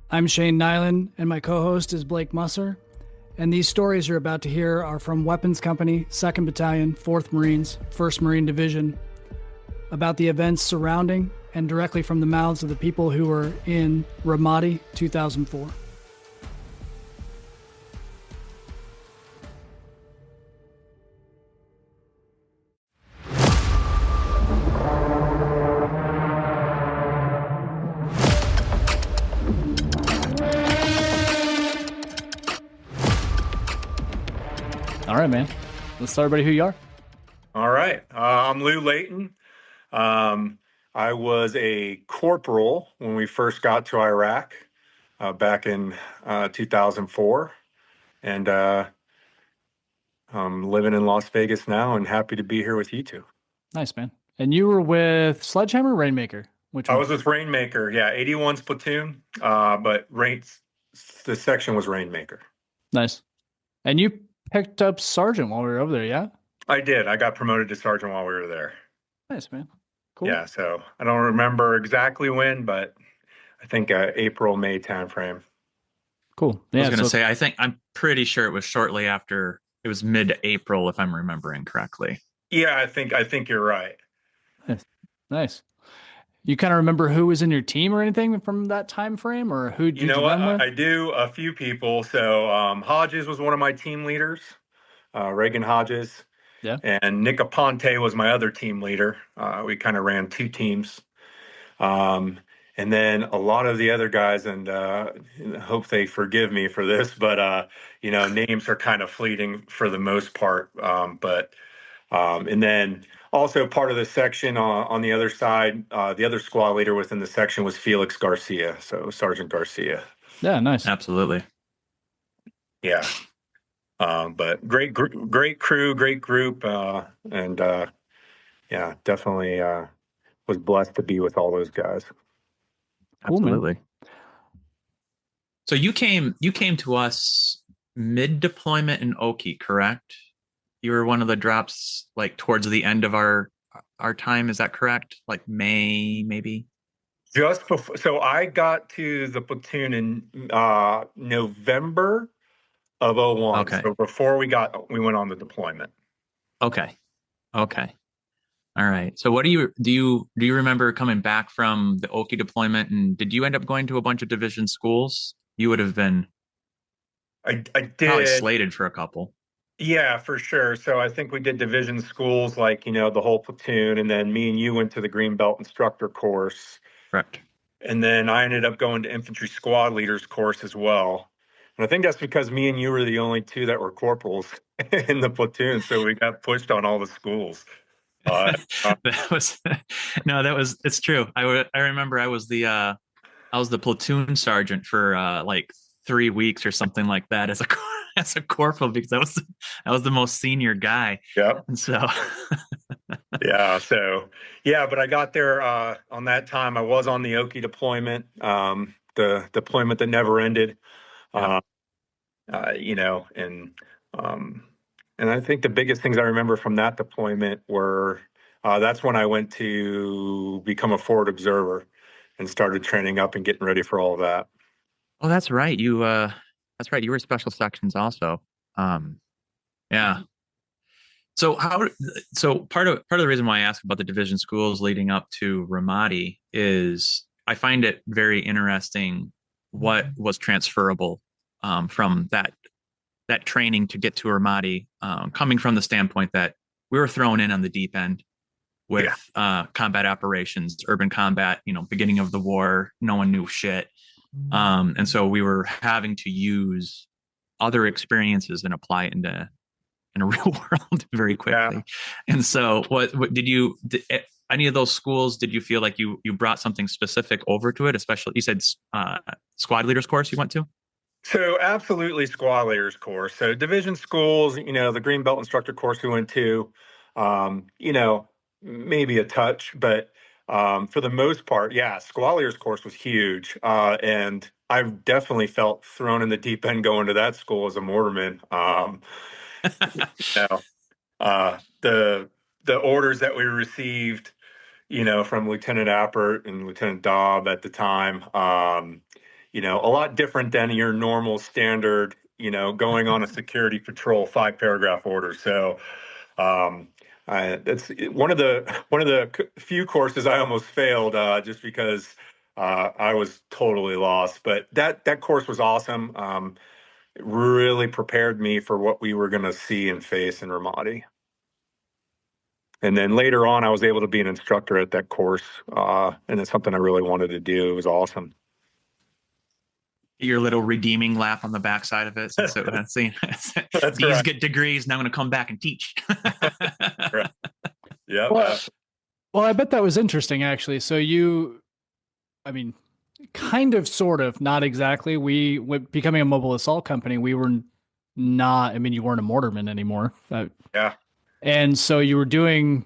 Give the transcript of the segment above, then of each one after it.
I'm Shane Nyland, and my co host is Blake Musser. And these stories you're about to hear are from Weapons Company, 2nd Battalion, 4th Marines, 1st Marine Division, about the events surrounding and directly from the mouths of the people who were in Ramadi 2004. All right, man. Let's tell everybody who you are. All right. I'm Lew Layton. I was a corporal when we first got to Iraq back in 2004. And I'm living in Las Vegas now and happy to be here with you two. Nice, man. And you were with Sledgehammer or Rainmaker? Which I one? was with Rainmaker, yeah, 81's platoon, but the section was Rainmaker. Nice. And you picked up sergeant while we were over there, yeah? I did. I got promoted to sergeant while we were there. Nice, man. Cool. Yeah, so I don't remember exactly when, but I think April, May timeframe. Cool. I was going to say, I'm pretty sure it was shortly after, it was mid-April, if I'm remembering correctly. Yeah, I think you're right. Nice. You kind of remember who was in your team or anything from that time frame, or who did you run with? I do a few people. So Hodges was one of my team leaders, Reagan Hodges. Yeah. And Nick Aponte was my other team leader. We kind of ran two teams. And then a lot of the other guys, and hope they forgive me for this, but names are kind of fleeting for the most part. And then also part of the section on the other side, the other squad leader within the section was Felix Garcia, so Sergeant Garcia. Yeah, nice. Absolutely. Yeah. But great crew, great group, and yeah, definitely was blessed to be with all those guys. Absolutely. Cool, so you came to us mid-deployment in Oki, correct? You were one of the drops like towards the end of our time, is that correct? Like May, maybe? Just before, so I got to the platoon in November of 01. Okay. So before we went on the deployment. Okay. All right. So what do you remember coming back from the Oki deployment, and did you end up going to a bunch of division schools? You would have been I did probably slated for a couple. Yeah, for sure. So I think we did division schools, like, the whole platoon, and then me and you went to the Green Belt instructor course. Correct. And then I ended up going to infantry squad leaders course as well. And I think that's because me and you were the only two that were corporals in the platoon. So we got pushed on all the schools. It's true. I remember I was the platoon sergeant for like 3 weeks or something like that as a corporal, because I was the most senior guy. Yeah. And so but I got there on that time. I was on the Oki deployment, the deployment that never ended. Yeah. And I think the biggest things I remember from that deployment were that's when I went to become a forward observer and started training up and getting ready for all of that. Oh, that's right. You were special sections also. Yeah. So part of the reason why I asked about the division schools leading up to Ramadi is I find it very interesting what was transferable from that training to get to Ramadi, coming from the standpoint that we were thrown in on the deep end with combat operations, urban combat, beginning of the war, no one knew shit. And so we were having to use other experiences and apply it in a real world very quickly. Yeah. And so what did any of those schools, did you feel like you brought something specific over to it? Especially, you said squad leaders course you went to? So absolutely squad leaders course. So division schools, the Green Belt instructor course we went to, maybe a touch, but for the most part, squad leaders course was huge. And I've definitely felt thrown in the deep end going to that school as a mortarman. The orders that we received, from Lieutenant Appert and Lieutenant Dobb at the time, a lot different than your normal standard, going on a security patrol 5-paragraph order. So that's one of the few courses I almost failed just because I was totally lost. But that course was awesome. It really prepared me for what we were going to see and face in Ramadi. And then later on, I was able to be an instructor at that course, and it's something I really wanted to do. It was awesome. Your little redeeming lap on the backside of it. So that's these right. get degrees. Now I'm going to come back and teach. Right. Yeah. Well, I bet that was interesting, actually. So I mean, kind of, sort of, not exactly. Becoming a mobile assault company, we were not, I mean, you weren't a mortarman anymore. Yeah. And so you were doing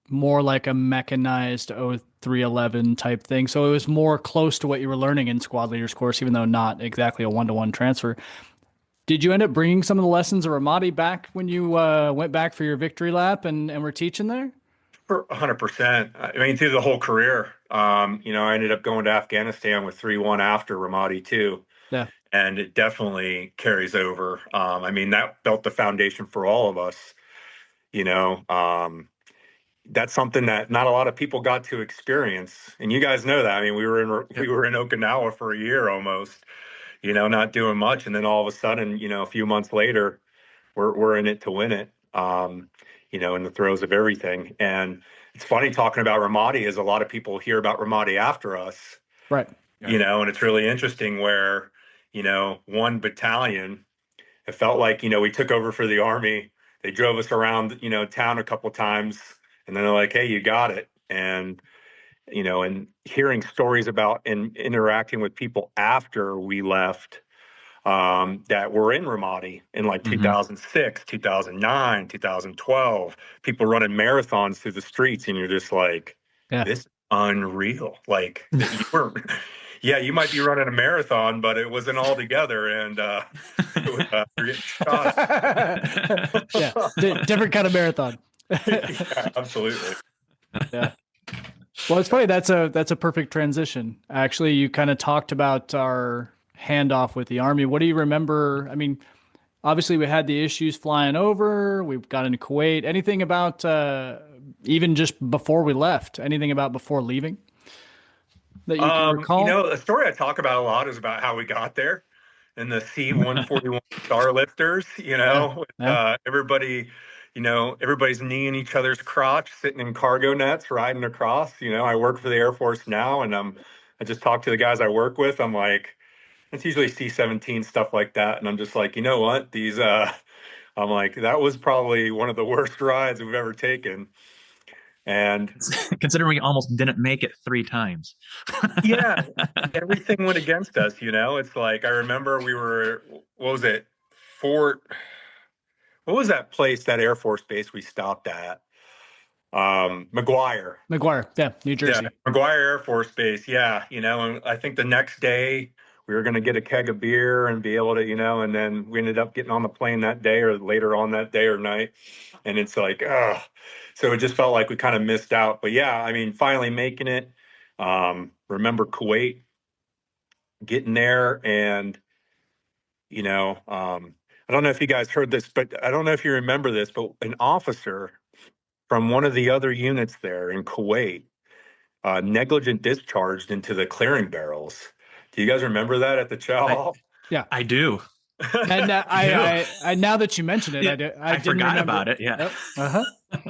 more like a mechanized 0311 type thing. So it was more close to what you were learning in squad leaders course, even though not exactly a one-to-one transfer. Did you end up bringing some of the lessons of Ramadi back when you went back for your victory lap and were teaching there? For 100%. I mean, through the whole career, I ended up going to Afghanistan with 3-1 after Ramadi too. Yeah. And it definitely carries over. I mean, that built the foundation for all of us, that's something that not a lot of people got to experience. And you guys know that. I mean, we were in Okinawa for a year almost, not doing much. And then all of a sudden, a few months later, we're in it to win it, in the throes of everything. And it's funny talking about Ramadi is a lot of people hear about Ramadi after us, right? And it's really interesting where, one battalion, it felt like, we took over for the Army. They drove us around, town a couple times, and then they're like, hey, you got it. And, and hearing stories about and interacting with people after we left, that were in Ramadi in like 2006, 2009, 2012, people running marathons through the streets, and you're just like, this is unreal. Like, you weren't, yeah, you might be running a marathon, but it wasn't all together, and you're getting shot. Different kind of marathon. Yeah, absolutely. Yeah. Well, it's funny. That's a perfect transition. Actually, you kind of talked about our handoff with the Army. What do you remember? I mean, obviously we had the issues flying over. We've got into Kuwait. Anything about even just before we left? Anything about before leaving that you can recall? The story I talk about a lot is about how we got there in the C-141 Starlifters. Everybody, everybody's kneeing each other's crotch, sitting in cargo nets, riding across. I work for the Air Force now, and I just talked to the guys I work with. I'm like, it's usually C-17 stuff like that, and I'm just like, you know what? I'm like, that was probably one of the worst rides we've ever taken. And considering we almost didn't make it 3 times. Yeah, everything went against us, It's like, I remember we were, what was it? What was that place, that Air Force base we stopped at? McGuire. Yeah, New Jersey. Yeah, McGuire Air Force Base. Yeah, and I think the next day we were going to get a keg of beer and be able to, and then we ended up getting on the plane that day or later on that day or night. And it's like, so it just felt like we kind of missed out. But yeah, I mean, finally making it. Remember Kuwait, getting there, and, I don't know if you guys heard this, but I don't know if you remember this, but an officer from one of the other units there in Kuwait, negligent discharged into the clearing barrels. Do you guys remember that at the chow hall? Yeah, I do. And I now that you mention it, I forgot about it. Yeah. Yep.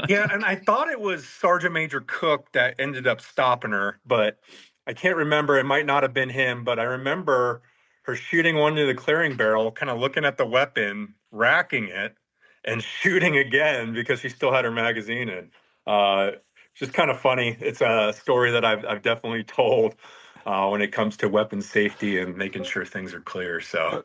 Yeah, and I thought it was Sergeant Major Cook that ended up stopping her, but I can't remember. It might not have been him, but I remember her shooting one to the clearing barrel, kind of looking at the weapon, racking it, and shooting again because she still had her magazine in. It's just kind of funny. It's a story that I've definitely told when it comes to weapon safety and making sure things are clear. So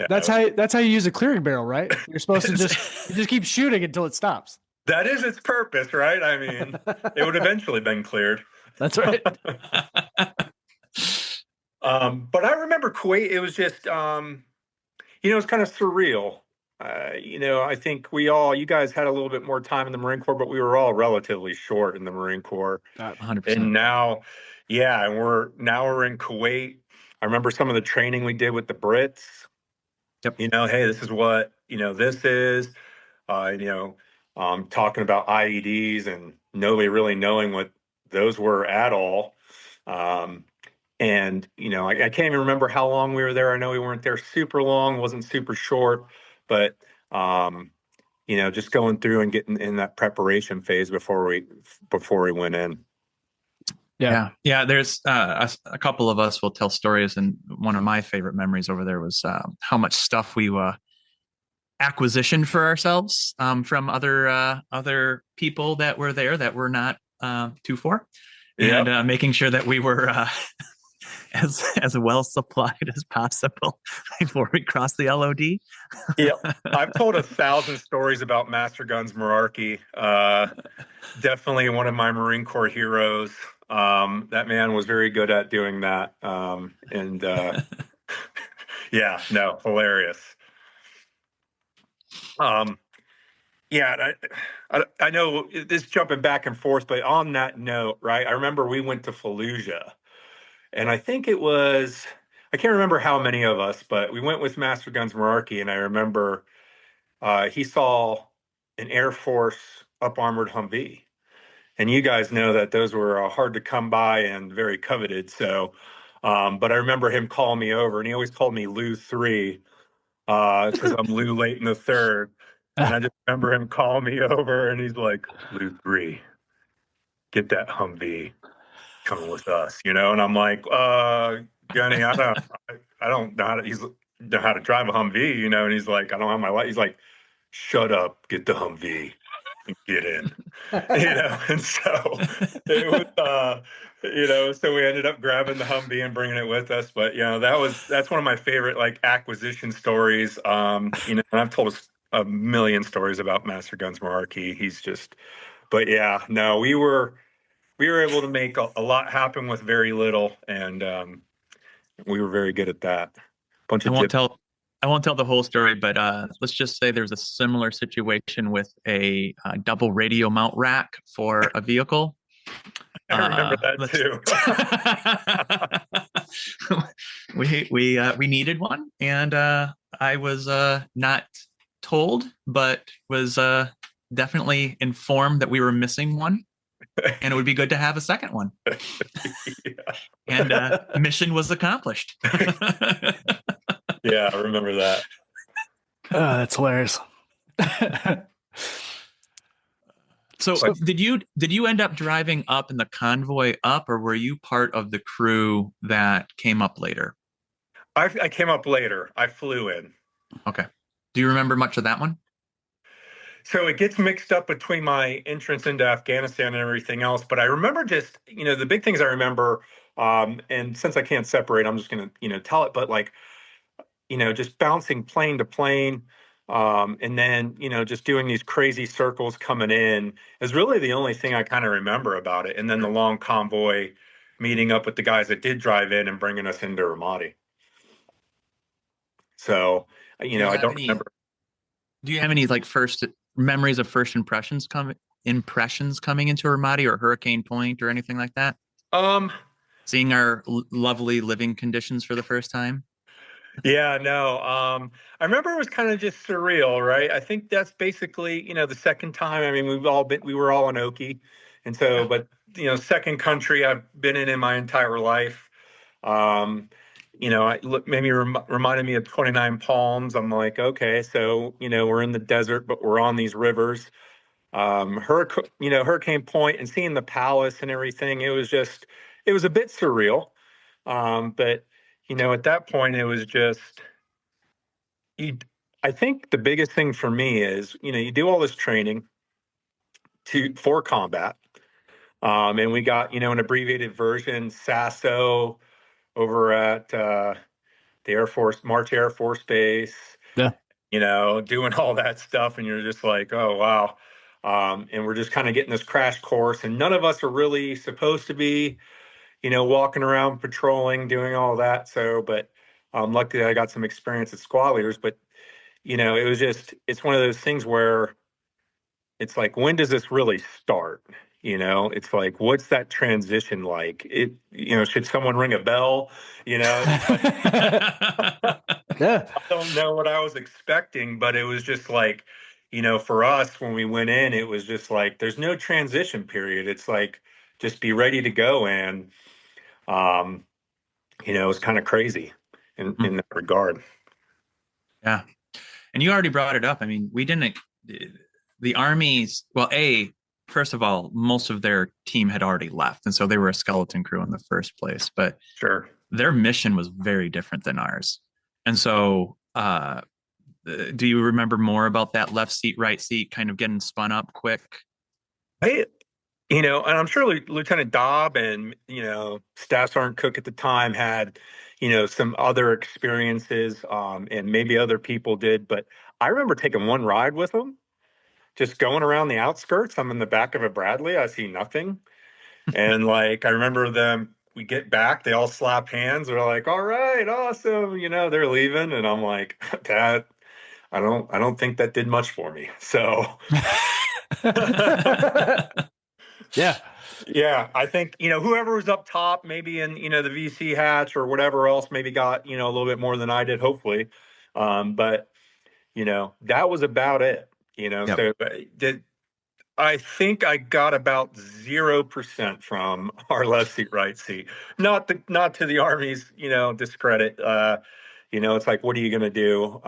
that's how you use a clearing barrel, right? You're supposed to just keep shooting until it stops. That is its purpose, right? I mean, it would eventually been cleared. That's right. But I remember Kuwait. It was just, it's kind of surreal. I think you guys had a little bit more time in the Marine Corps, but we were all relatively short in the Marine Corps. 100%. And now, yeah, we're in Kuwait. I remember some of the training we did with the Brits. Yep. Hey, this is what, this is, talking about IEDs and nobody really knowing what those were at all. Um, and, I can't even remember how long we were there. I know we weren't there super long, wasn't super short, but, just going through and getting in that preparation phase before we went in. Yeah. There's a couple of us will tell stories, and one of my favorite memories over there was how much stuff we acquisitioned for ourselves from other people that were there that were not 2-4, Yep. and making sure that we were as well supplied as possible before we crossed the LOD. Yeah, I've told 1,000 stories about Master Guns Meraki. Definitely one of my Marine Corps heroes. That man was very good at doing that. Yeah, no, hilarious. Yeah, I know this jumping back and forth, but on that note, right? I remember we went to Fallujah, and I think I can't remember how many of us, but we went with Master Guns Meraki, and I remember he saw an Air Force up armored Humvee. And you guys know that those were hard to come by and very coveted. So, but I remember him calling me over, and he always called me Lew 3 because I'm Lew Layton the third. And I just remember him calling me over, and he's like, Lew 3, get that Humvee coming with us, And I'm like, Gunny, I don't know know how to drive a Humvee, And he's like, I don't have my license. He's like, shut up, get the Humvee and get in. And so it was, so we ended up grabbing the Humvee and bringing it with us. But that's one of my favorite like acquisition stories. And I've told a million stories about Master Guns Meraki. But yeah, no, we were able to make a lot happen with very little, and we were very good at that. I won't tell the whole story, but let's just say there's a similar situation with a double radio mount rack for a vehicle. I remember that too. we needed one, and I was not told, but was definitely informed that we were missing one, and it would be good to have a second one. Yeah. And mission was accomplished. Yeah, I remember that. That's hilarious. So did you end up driving up in the convoy up, or were you part of the crew that came up later? I came up later. I flew in. Okay. Do you remember much of that one? So it gets mixed up between my entrance into Afghanistan and everything else. But I remember just, the big things I remember, and since I can't separate, I'm just going to, tell it. But like, just bouncing plane to plane, and then, just doing these crazy circles coming in is really the only thing I kind of remember about it. And then the long convoy meeting up with the guys that did drive in and bringing us into Ramadi. So, I don't remember. Do you have any like first memories of first impressions coming into Ramadi or Hurricane Point or anything like that? Seeing our lovely living conditions for the first time? Yeah, no. I remember it was kind of just surreal, right? I think that's basically, the second time. I mean, we were all in Oki. And so, yeah. But, second country I've been in my entire life. Maybe reminded me of 29 Palms. I'm like, okay, so, we're in the desert, but we're on these rivers. Hurricane Point and seeing the palace and everything, it was a bit surreal. But at that point, it was just, I think the biggest thing for me is, you do all this training for combat. And we got, an abbreviated version, SASO, over at the March Air Force Base. Yeah. Doing all that stuff. And you're just like, oh, wow. And we're just kind of getting this crash course. And none of us are really supposed to be, walking around patrolling, doing all that. So, but luckily I got some experience at squad leaders. But, it's one of those things where it's like, when does this really start? It's like, what's that transition like? Should someone ring a bell? It's like, Yeah. I don't know what I was expecting, but it was just like, for us, when we went in, it was just like, there's no transition period. It's like, just be ready to go. And, um, it was kind of crazy in that regard. Yeah. And you already brought it up. I mean, we didn't, the armies, well, first of all, most of their team had already left. And so they were a skeleton crew in the first place, but Sure. their mission was very different than ours. And so, do you remember more about that left seat, right seat kind of getting spun up quick? And I'm sure Lieutenant Dobb and, Staff Sergeant Cook at the time had, some other experiences, and maybe other people did, but I remember taking one ride with them, just going around the outskirts. I'm in the back of a Bradley. I see nothing. And like, I remember we get back, they all slap hands. They're like, all right, awesome. They're leaving. And I'm like, Dad, I don't think that did much for me. So Yeah. yeah, I think, whoever was up top, maybe in, the VC hatch or whatever else, maybe got, a little bit more than I did, hopefully. But, that was about it, Yep. so I think I got about 0% from our left seat, right seat. Not to the Army's, discredit. It's like, what are you going to do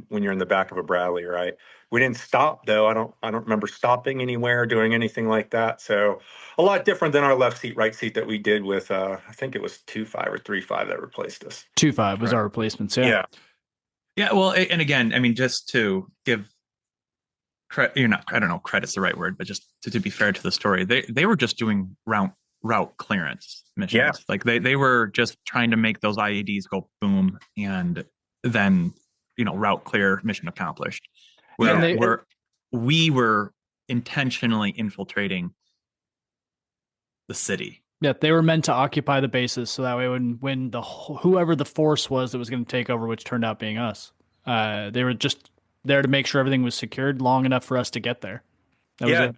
when you're in the back of a Bradley, right? We didn't stop though. I don't remember stopping anywhere, doing anything like that. So a lot different than our left seat, right seat that we did with. I think it was 2.5 or 3.5 that replaced us. 2.5 was our replacements. Yeah. Yeah. Yeah. Well, and again, I mean, just to give credit, I don't know, credit's the right word, but just to be fair to the story, they were just doing route clearance missions. Yeah. Like they were just trying to make those IEDs go boom, and then route clear, mission accomplished. We were intentionally infiltrating the city. Yeah, they were meant to occupy the bases so that way when whoever the force was that was going to take over, which turned out being us, they were just there to make sure everything was secured long enough for us to get there. That was it.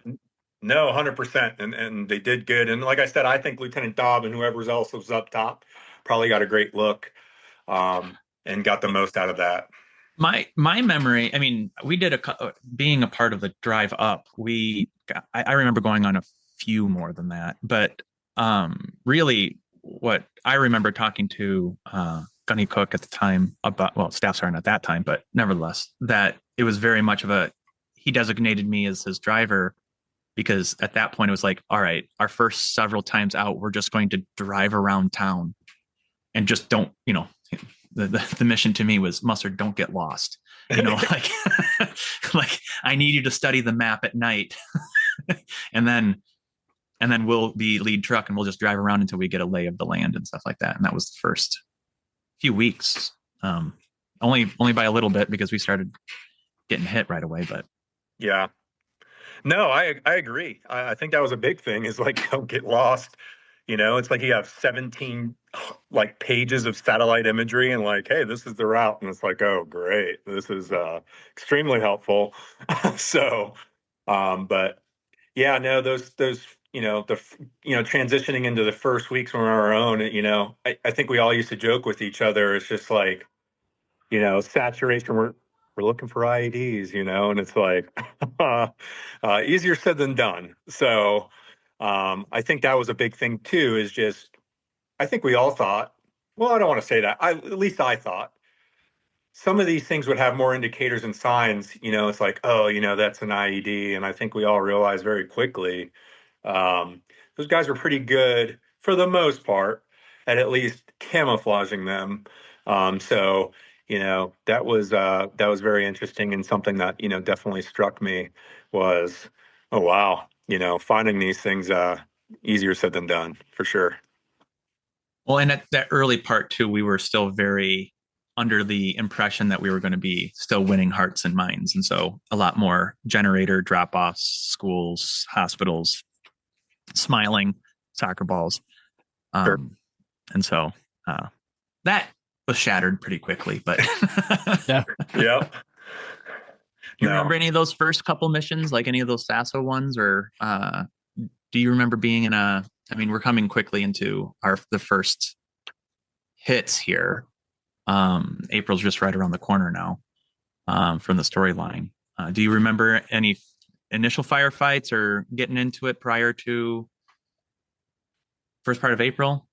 No, 100%. And they did good. And like I said, I think Lieutenant Dobb and whoever else was up top probably got a great look, and got the most out of that. My memory, I mean, we did being a part of the drive up. I remember going on a few more than that, but really, what I remember talking to Gunny Cook at the time about, well, Staff Sergeant at that time, but nevertheless, that it was very much of he designated me as his driver, because at that point it was like, all right, our first several times out, we're just going to drive around town and just don't, the mission to me was, Mustard, don't get lost. Like, like I need you to study the map at night, and then we'll be lead truck and we'll just drive around until we get a lay of the land and stuff like that. And that was the first few weeks, only by a little bit, because we started getting hit right away. But yeah, no, I agree. I think that was a big thing, is like, don't get lost. It's like you have 17 like pages of satellite imagery and like, hey, this is the route. And it's like, oh, great. This is extremely helpful. So, but yeah, no, those, transitioning into the first weeks when we're on our own, I think we all used to joke with each other. It's just like, saturation. We're looking for IEDs, and it's like easier said than done. So I think that was a big thing too. Is just, I think we all thought. Well, I don't want to say that. At least I thought some of these things would have more indicators and signs. It's like, oh, that's an IED, and I think we all realized very quickly those guys were pretty good for the most part at least camouflaging them. So that was very interesting, and something that definitely struck me was, oh wow, finding these things easier said than done, for sure. Well, and at that early part too, we were still very under the impression that we were going to be still winning hearts and minds, and so a lot more generator drop-offs, schools, hospitals, smiling soccer balls, Sure. And so that was shattered pretty quickly. But Yeah. Yep. You remember any of those first couple missions, like any of those Sasso ones, or do you remember being in a, I mean, we're coming quickly into the first hits here. April's just right around the corner now, from the storyline. Do you remember any initial firefights or getting into it prior to first part of April?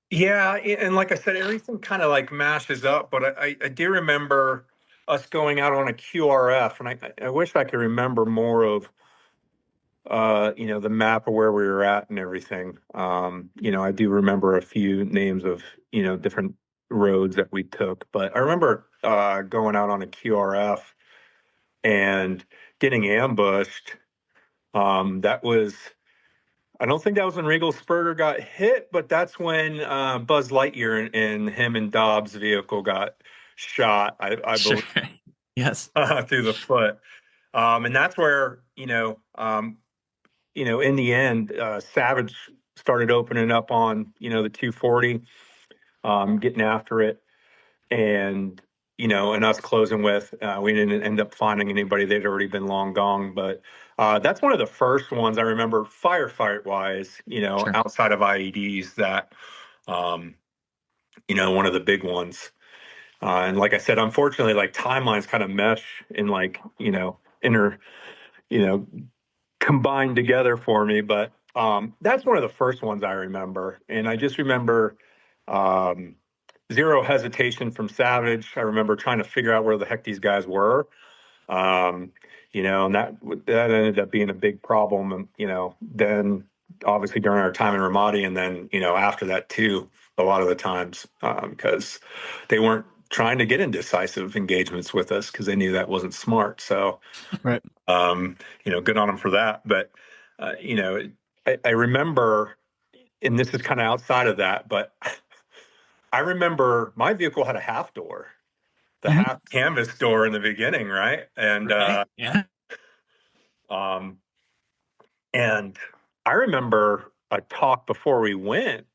Yeah, and like I said, everything kind of like mashes up, but I do remember us going out on a QRF, and I wish I could remember more of the map of where we were at and everything. I do remember a few names of, different roads that we took, but I remember going out on a QRF and getting ambushed. That was, I don't think that was when Regal Spurter got hit, but that's when Buzz Lightyear and him and Dobbs' vehicle got shot, I Sure. believe, Yes. through the foot. And that's where, in the end, Savage started opening up on, the 240, getting after it, and and us closing with. We didn't end up finding anybody; they'd already been long gone. But that's one of the first ones I remember, firefight wise. Sure. Outside of IEDs, that um, one of the big ones. And like I said, unfortunately, like timelines kind of mesh in like inner you know combined together for me. But that's one of the first ones I remember. And I just remember um, zero hesitation from Savage. I remember trying to figure out where the heck these guys were. Um, and that ended up being a big problem. And, then obviously during our time in Ramadi, and then, after that too, a lot of the times, because they weren't trying to get in decisive engagements with us because they knew that wasn't smart. So, Right. good on them for that. But, I remember, and this is kind of outside of that, but I remember my vehicle had a half door, the Mhm. half canvas door in the beginning, right? And Right. Yeah. um, and I remember a talk before we went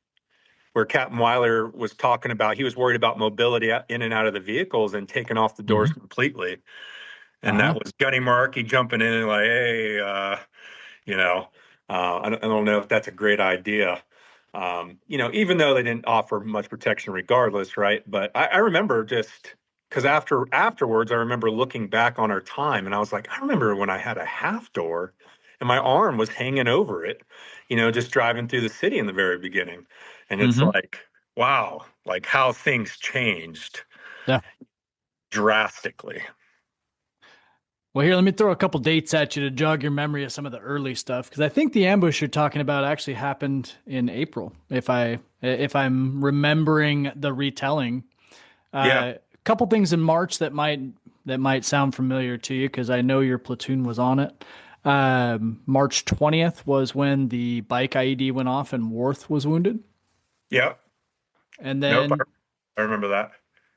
where Captain Weiler was talking about he was worried about mobility in and out of the vehicles and taking off the doors Hmm. completely. And Uh-huh. that was Gunny Markey jumping in and like, hey, you know, I don't know if that's a great idea. Even though they didn't offer much protection regardless, right? But I remember just because afterwards, I remember looking back on our time and I was like, I remember when I had a half door and my arm was hanging over it, just driving through the city in the very beginning. And it's Hmm. like, wow, like how things changed Yeah. drastically. Well, here, let me throw a couple dates at you to jog your memory of some of the early stuff, because I think the ambush you're talking about actually happened in April, if I'm remembering the retelling. Yeah. A couple things in March that might sound familiar to you, because I know your platoon was on it. March 20th was when the bike IED went off and Worth was wounded, Yeah. and Nope. then I remember that.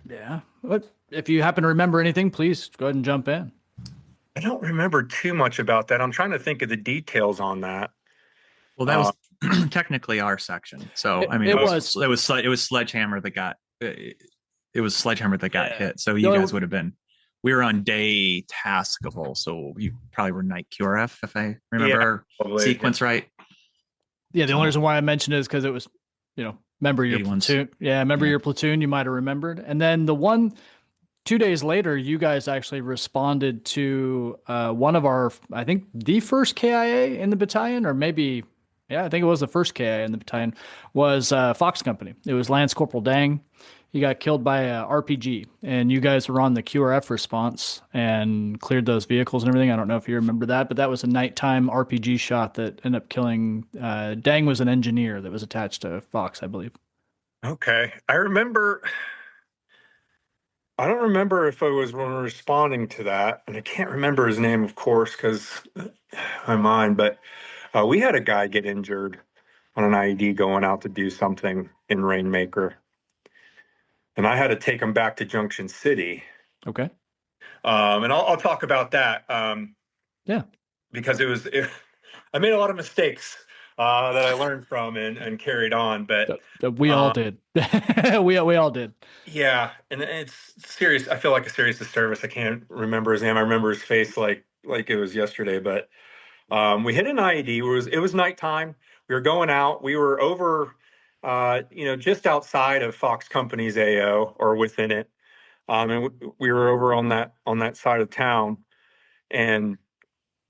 yeah. But if you happen to remember anything, please go ahead and jump in. I don't remember too much about that. I'm trying to think of the details on that. Well, that Uh, was technically our section. So, It, I mean, it was. it was Sledgehammer that got it was Sledgehammer that got Yeah. hit. So The you only guys would have been. We were on day taskable, so you probably were night QRF if I yeah, remember our probably. Yeah. sequence right. Yeah, the only So reason why I mentioned it is because it was, member of your 81s. platoon. Yeah, member of Yeah. your platoon, you might have remembered. And then the one 2 days later, you guys actually responded to one of our, I think, the first KIA in the battalion, or maybe, yeah, I think it was the first KIA in the battalion, was Fox Company. It was Lance Corporal Dang. He got killed by a RPG, and you guys were on the QRF response and cleared those vehicles and everything. I don't know if you remember that, but that was a nighttime RPG shot that ended up killing. Dang was an engineer that was attached to Fox, I believe. Okay. I don't remember if I was when responding to that, and I can't remember his name, of course, because my mind. But we had a guy get injured on an IED going out to do something in Rainmaker, and I had to take him back to Junction City. Okay. And I'll talk about that. Yeah. Because I made a lot of mistakes that I learned from and carried on. But We all uh, did. we all did. yeah, and it's serious. I feel like a serious disservice. I can't remember his name. I remember his face like it was yesterday. But We hit an IED. It was nighttime. We were going out. We were over, just outside of Fox Company's AO or within it. And we were over on that side of town, and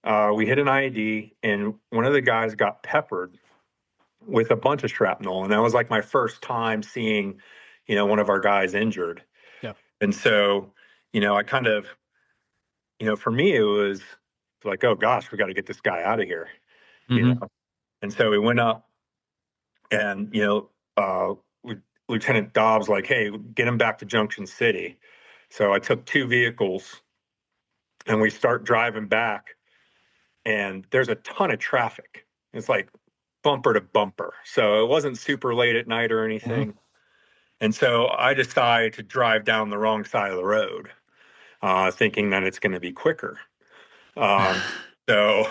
we hit an IED, and one of the guys got peppered with a bunch of shrapnel, and that was like my first time seeing, one of our guys injured. Yeah. And so, I kind of, for me, it was like, oh gosh, we got to get this guy out of here, Mm-hmm. And so we went up, and Lieutenant Dobbs like, hey, get him back to Junction City. So I took two vehicles, and we start driving back, and there's a ton of traffic. It's like bumper to bumper. So it wasn't super late at night or anything. Mm-hmm. And so I decided to drive down the wrong side of the road, thinking that it's going to be quicker. So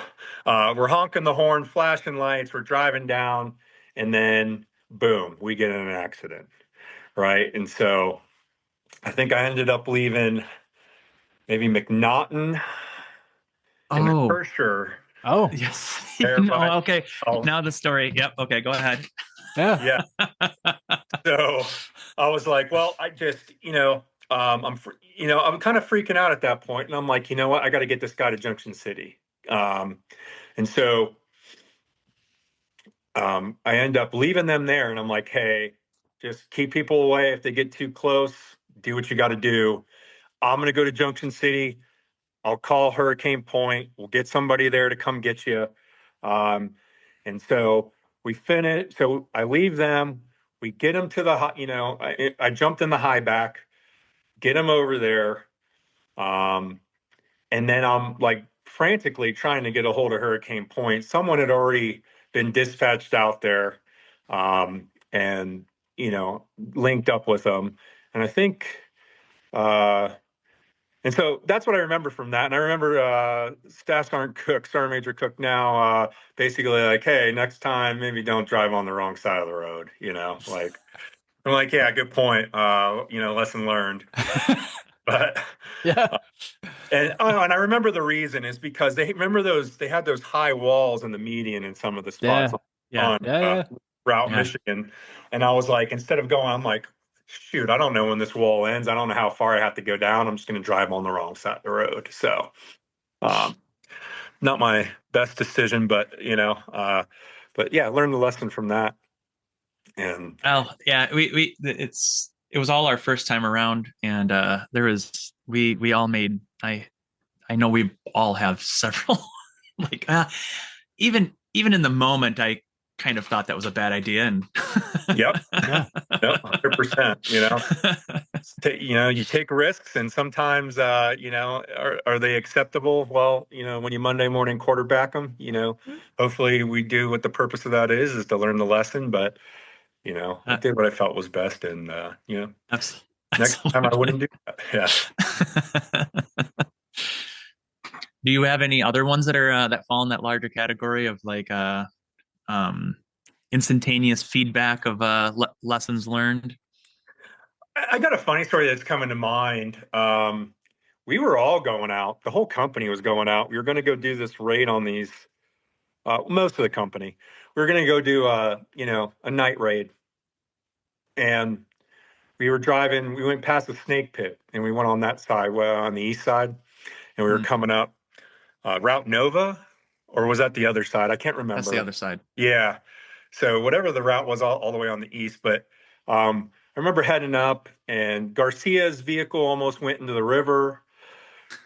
we're honking the horn, flashing lights, we're driving down, and then boom, we get in an accident, right? And so I think I ended up leaving maybe McNaughton and Oh, Hersher. Oh, yes. There No, by- okay. Oh, Now the story. Yep. Okay, go ahead. yeah. yeah. So I was like, well, I just, I'm kind of freaking out at that point, and I'm like, you know what, I got to get this guy to Junction City. And so I end up leaving them there, and I'm like, hey, just keep people away. If they get too close, do what you got to do. I'm going to go to Junction City. I'll call Hurricane Point. We'll get somebody there to come get you. And so we finish. So I leave them. We get them to the, I jumped in the high back, get them over there. And then I'm like frantically trying to get a hold of Hurricane Point. Someone had already been dispatched out there, and, linked up with them. And I think, and so that's what I remember from that. And I remember Staff Sergeant Cook, Sergeant Major Cook now, basically like, hey, next time maybe don't drive on the wrong side of the road, like I'm like, yeah, good point. Lesson learned. But Yeah. and I remember the reason is because they had those high walls in the median in some of the spots Yeah. on Yeah. Route Yeah. Michigan. And I was like, instead of going, I'm like, shoot, I don't know when this wall ends. I don't know how far I have to go down. I'm just going to drive on the wrong side of the road. So, not my best decision, but but yeah, learned the lesson from that. And Well, yeah, it was all our first time around, and we all made I know we all have several like even in the moment I kind of thought that was a bad idea, and yep, 100%. You take risks, and sometimes, are they acceptable? Well, when you Monday morning quarterback them, hopefully we do what the purpose of that is to learn the lesson. But, I did what I felt was best. And, next time I wouldn't do that. Yeah. Do you have any other ones that are that fall in that larger category of like instantaneous feedback of lessons learned? I got a funny story that's coming to mind. We were all going out. The whole company was going out. We were going to go do this raid on these. Most of the company. We were going to go do a night raid, and we were driving. We went past the snake pit, and we went on that side, well, on the east side, and we were coming up Route Nova, or was that the other side? I can't remember. That's the other side. Yeah. So whatever the route was, all the way on the east. But I remember heading up, and Garcia's vehicle almost went into the river,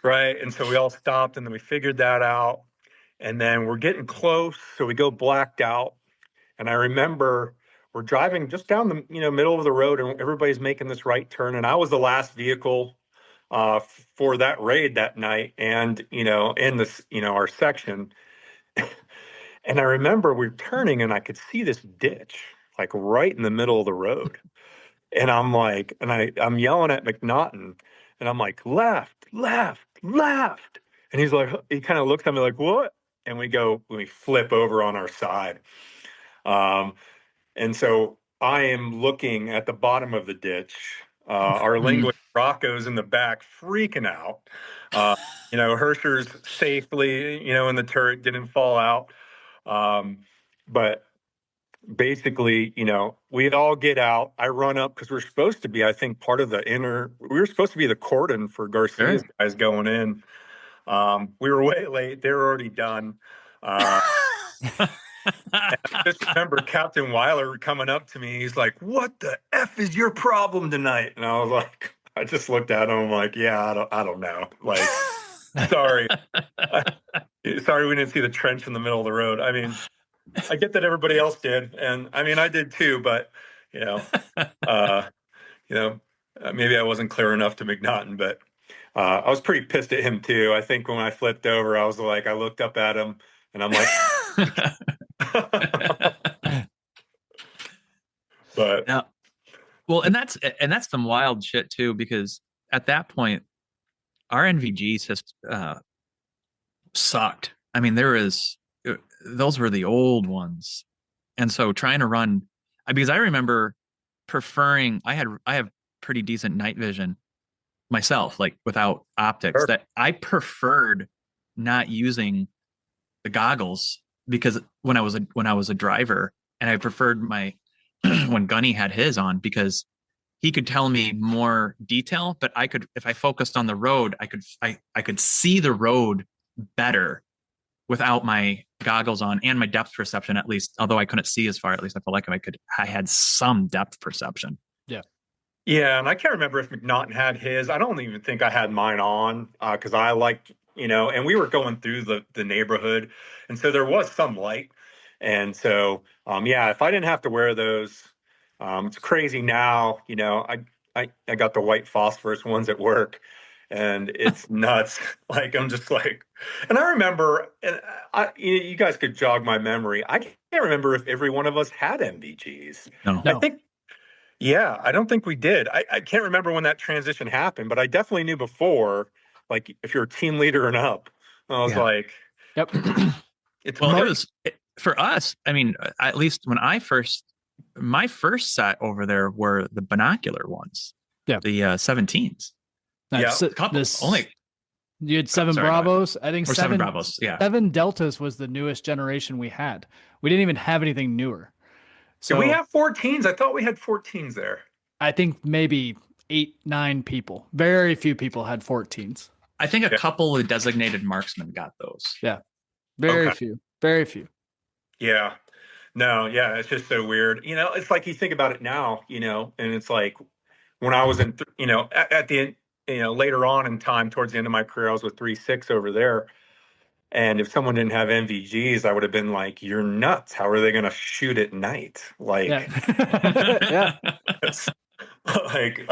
right? And so we all stopped, and then we figured that out. And then we're getting close, so we go blacked out. And I remember we're driving just down the middle of the road, and everybody's making this right turn. And I was the last vehicle for that raid that night, and in this our section. And I remember we're turning, and I could see this ditch like right in the middle of the road. And I'm like, I'm yelling at McNaughton, and I'm like, left, left, left. And he kind of looks at me like, what? And we flip over on our side. And so I am looking at the bottom of the ditch, Our linguist Rocco's in the back freaking out. Hersher's safely, in the turret, didn't fall out. But basically, we'd all get out. I run up because we're supposed to be, I think, part of we were supposed to be the cordon for Garcia's guys going in. We were way late. They were already done. I just remember Captain Weiler coming up to me. He's like, "What the F is your problem tonight?" And I was like, I just looked at him like, "Yeah, I don't know. Like, sorry. Sorry we didn't see the trench in the middle of the road." I mean, I get that everybody else did, and I mean I did too, but maybe I wasn't clear enough to McNaughton, but I was pretty pissed at him too. I think when I flipped over, I was like, I looked up at him and I'm like, but yeah. Well, and that's some wild shit too, because at that point, our NVG system sucked. I mean, those were the old ones, and so trying to run, because I remember preferring. I have pretty decent night vision myself, like without optics. Sure. That I preferred not using the goggles because when I was a driver, and I preferred my when Gunny had his on because he could tell me more detail, but if I focused on the road, I could see the road better without my goggles on and my depth perception, at least, although I couldn't see as far, at least I felt like I had some depth perception. Yeah. Yeah. And I can't remember if McNaughton had his. I don't even think I had mine on because I liked, and we were going through the neighborhood. And so there was some light. And so, if I didn't have to wear those, it's crazy now, I got the white phosphorus ones at work. And it's nuts. Like, I'm just like, and I remember, and you guys could jog my memory. I can't remember if every one of us had MVGs. No. I think, I don't think we did. I can't remember when that transition happened, but I definitely knew before, like, if you're a team leader and up, I was like, yep. It's well, for us, I mean, at least when my first set over there were the binocular ones. Yeah. The 17s. That's only. You had 7 Bravos. I think 7 Bravos. Yeah. 7 Deltas was the newest generation we had. We didn't even have anything newer. So did we have 14s? I thought we had 14s there. I think maybe 8, 9 people. Very few people had 14s. I think a couple of designated marksmen got those. Yeah. Very few. Very few. Yeah. No, yeah, it's just so weird. It's like you think about it now, and it's like when I was in, at the end, later on in time, towards the end of my career, I was with 3.6 over there. And if someone didn't have NVGs, I would have been like, "You're nuts. How are they going to shoot at night?" Like, yeah. like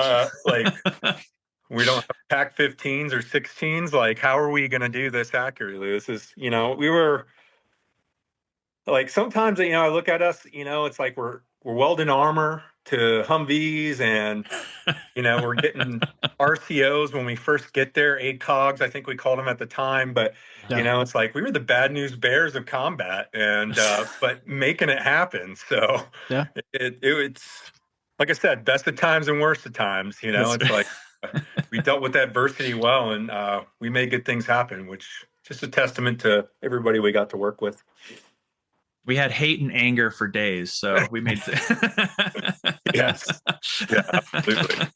we don't have pack 15s or 16s. Like, how are we going to do this accurately? This is, we were like, sometimes, I look at us, it's like we're welding armor to Humvees and, we're getting RCOs when we first get there, ACOGs, I think we called them at the time. But, it's like we were the bad news bears of combat and, but making it happen. So it's like I said, best of times and worst of times, it's like we dealt with adversity well and we made good things happen, which just a testament to everybody we got to work with. We had hate and anger for days, so we made yes, yeah, absolutely.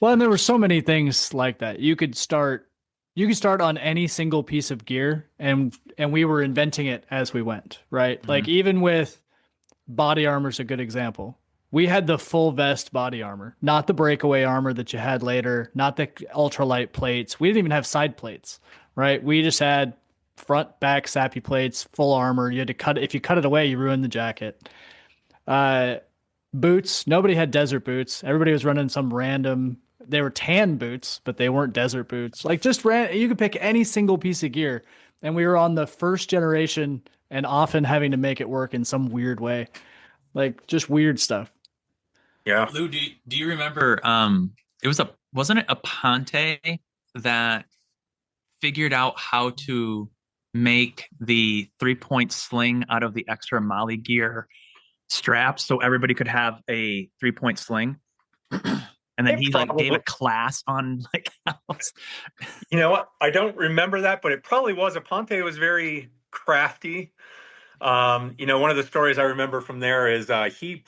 Well, and there were so many things like that. You could start on any single piece of gear, and we were inventing it as we went, right? Mm-hmm. Like even with body armor is a good example. We had the full vest body armor, not the breakaway armor that you had later, not the ultralight plates. We didn't even have side plates, right? We just had front, back, sappy plates, full armor. You had to cut it. If you cut it away, you ruined the jacket. Boots. Nobody had desert boots. Everybody was running some random. They were tan boots, but they weren't desert boots. Like just you could pick any single piece of gear, and we were on the first generation, and often having to make it work in some weird way, like just weird stuff. Yeah. Lou, do you remember? Wasn't it a Ponte that figured out how to make the 3-point sling out of the extra Molly gear straps so everybody could have a 3-point sling? and then It he like gave a probably, class on like how you know what? I don't remember that, but it probably was. Aponte was very crafty. You know, one of the stories I remember from there is he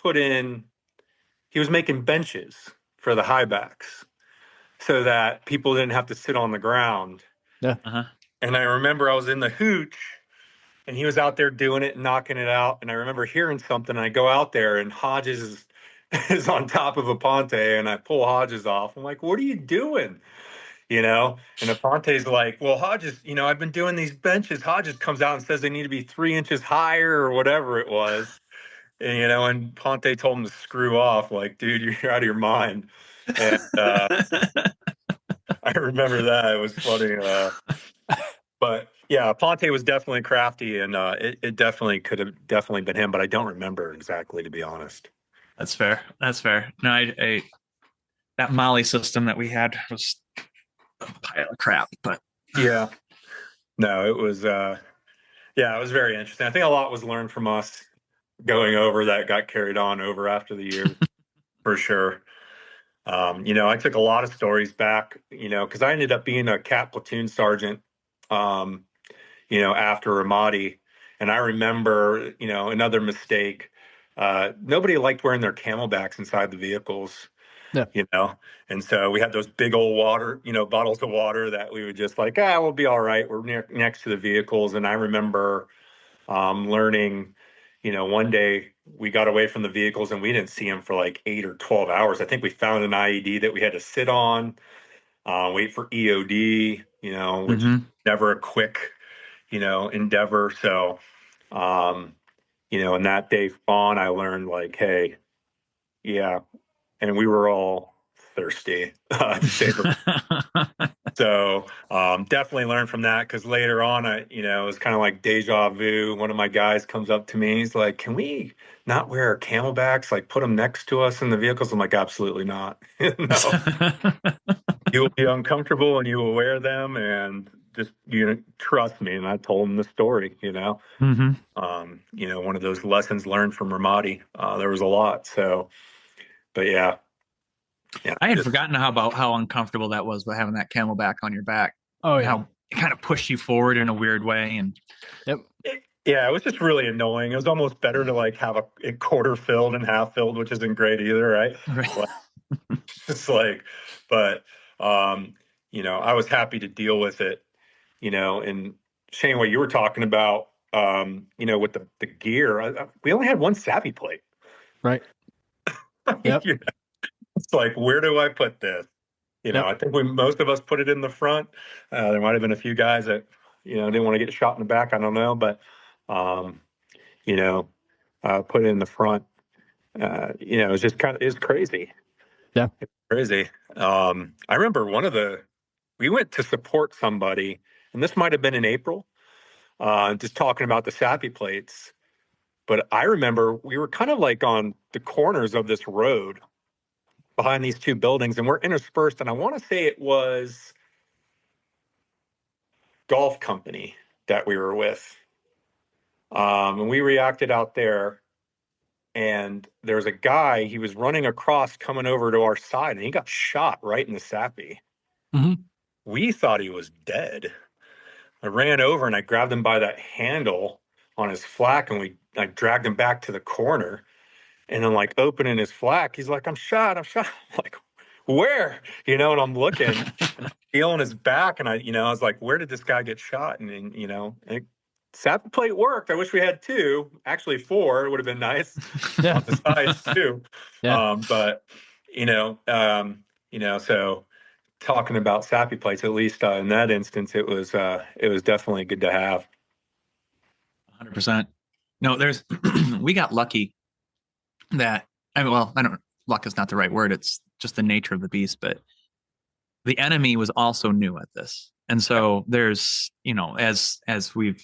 was making benches for the high backs so that people didn't have to sit on the ground. Yeah. uh-huh. And I remember I was in the hooch and he was out there doing it and knocking it out. And I remember hearing something. And I go out there and Hodges is on top of Aponte and I pull Hodges off. I'm like, what are you doing? You know, and Aponte's like, well, Hodges, you know, I've been doing these benches. Hodges comes out and says they need to be 3 inches higher or whatever it was. And, you know, and Ponte told him to screw off. Like, dude, you're out of your mind. And I remember that. It was funny. But yeah, Ponte was definitely crafty, and it definitely could have definitely been him, but I don't remember exactly, to be honest. That's fair. That's fair. No, I that Molly system that we had was a pile of crap, but Yeah, no, it was yeah, it was very interesting. I think a lot was learned from us going over that got carried on over after the year for sure. You know, I took a lot of stories back, you know, because I ended up being a cat platoon sergeant, um, you know, after Ramadi. And I remember, you know, another mistake. Nobody liked wearing their camelbacks inside the vehicles, Yeah. you know. And so we had those big old water, you know, bottles of water that we would just like, we'll be all right. We're next to the vehicles. And I remember learning, you know, one day we got away from the vehicles and we didn't see them for like 8 or 12 hours. I think we found an IED that we had to sit on, wait for EOD, you know, which is mm-hmm. never a quick, you know, endeavor. So, you know, and that day on, I learned like, hey, yeah, and we were all thirsty, to say the so definitely learned from that because later on, you know, it was kind of like deja vu. One of my guys comes up to me. He's like, "Can we not wear our camelbacks? Like, put them next to us in the vehicles?" I'm like, "Absolutely not. No, you will be uncomfortable and you will wear them, and just you know, trust me." And I told him the story. mm-hmm. You know, one of those lessons learned from Ramadi. There was a lot. So, but yeah, yeah, I had just forgotten how uncomfortable that was with having that camelback on your back. Oh And yeah. how it kind of pushed you forward in a weird way. And Yep. yeah, it was just really annoying. It was almost better to like have a quarter filled and half filled, which isn't great either, right? right. It's like, but you know, I was happy to deal with it, you know, and Shane, what you were talking about, you know, with the gear, we only had one savvy plate. Right. Yep. You know, it's like, where do I put this? You know, Yep. I think most of us put it in the front. There might have been a few guys that, you know, didn't want to get shot in the back. I don't know, but, um, you know, put it in the front. You know, it's crazy. Yeah. It's crazy. I remember we went to support somebody, and this might have been in April, just talking about the sappy plates. But I remember we were kind of like on the corners of this road behind these two buildings, and we're interspersed. And I want to say it was Golf Company that we were with. And we reacted out there, and there was a guy, he was running across coming over to our side, and he got shot right in the sappy. Mm-hmm. We thought he was dead. I ran over and I grabbed him by that handle on his flak, and I dragged him back to the corner. And then, like, opening his flak, he's like, I'm shot. I'm shot. I'm like, where? You know, and I'm looking, feeling his back. And I was like, where did this guy get shot? And you know, sap plate worked. I wish we had two, actually four. It would have been nice Yeah. on the sides too. Yeah. But, so talking about sappy plates, at least in that instance, it was definitely good to have. 100%. No, we got lucky that, luck is not the right word. It's just the nature of the beast, but the enemy was also new at this. And so there's, you know, as we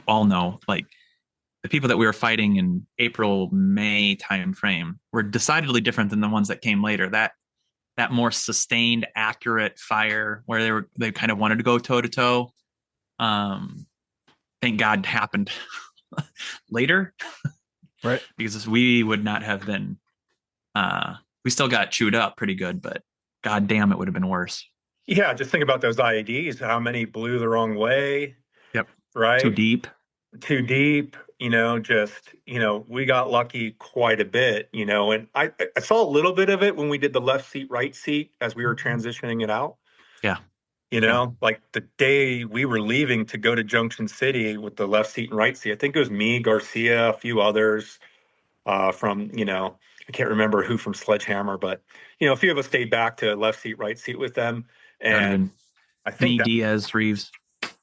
all know, like the people that we were fighting in April, May timeframe were decidedly different than the ones that came later. That more sustained, accurate fire where they kind of wanted to go toe to toe. Thank God happened later, Right. because we would not have been we still got chewed up pretty good, but god damn, it would have been worse. Yeah, just think about those IEDs, how many blew the wrong way, Yep. Too right? deep. Too deep, we got lucky quite a bit, and I saw a little bit of it when we did the left seat, right seat as we were transitioning it out. Yeah. Yeah. Like the day we were leaving to go to Junction City with the left seat and right seat, I think it was me, Garcia, a few others from, I can't remember who from Sledgehammer, but, a few of us stayed back to left seat, right seat with them. That would have And been I think me, that, Diaz, Reeves.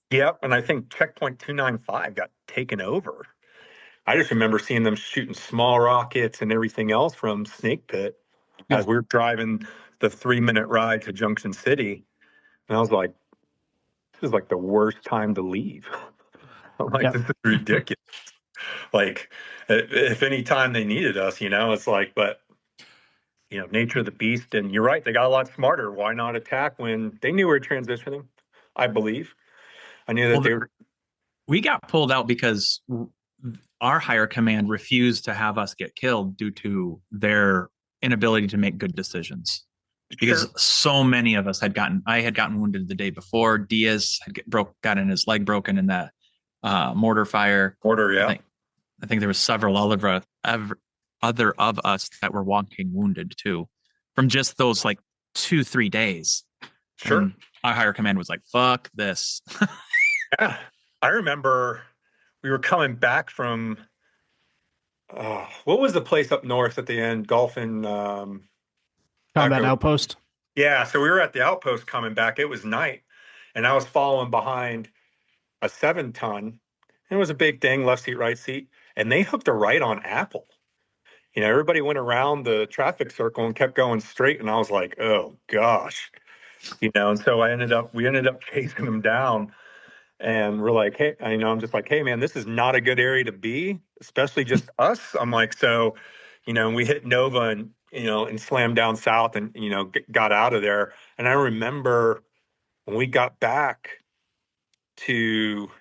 yeah, and I think checkpoint 295 got taken over. I just remember seeing them shooting small rockets and everything else from Snake Pit as we were driving the 3-minute ride to Junction City. And I was like, this is like the worst time to leave. I'm like, this is ridiculous. Like, if any time they needed us, it's like, but, nature of the beast. And you're right, they got a lot smarter. Why not attack when they knew we were transitioning? I believe. I knew that Well, they were. we got pulled out because our higher command refused to have us get killed due to their inability to make good decisions. Because so many of us I had gotten wounded the day before. Diaz had gotten his leg broken in that mortar fire. Yeah. I think there was several other of us that were walking wounded too, from just those like 2-3 days. Sure. And our higher command was like, "Fuck this." Yeah, I remember we were coming back from what was the place up north at the end? Dolphin Combat Outpost. Yeah, so we were at the outpost coming back. It was night, and I was following behind a 7-ton. It was a big thing, left seat, right seat, and they hooked a right on Apple. Everybody went around the traffic circle and kept going straight, and I was like, oh gosh, and so we ended up chasing them down. And we're like, hey, I'm just like, hey, man, this is not a good area to be, especially just us. I'm like, so, we hit Nova and slammed down south and, got out of there. And I remember when we got back to,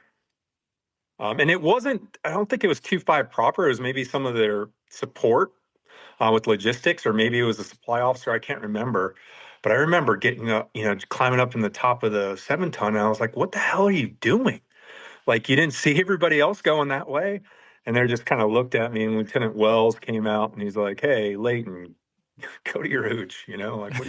and it wasn't, I don't think it was 2-5 proper. It was maybe some of their support with logistics, or maybe it was a supply officer. I can't remember. But I remember getting up, climbing up in the top of the 7-ton. And I was like, what the hell are you doing? Like, you didn't see everybody else going that way? And they just kind of looked at me, and Lieutenant Wells came out and he's like, hey, Layton, go to your hooch, like, what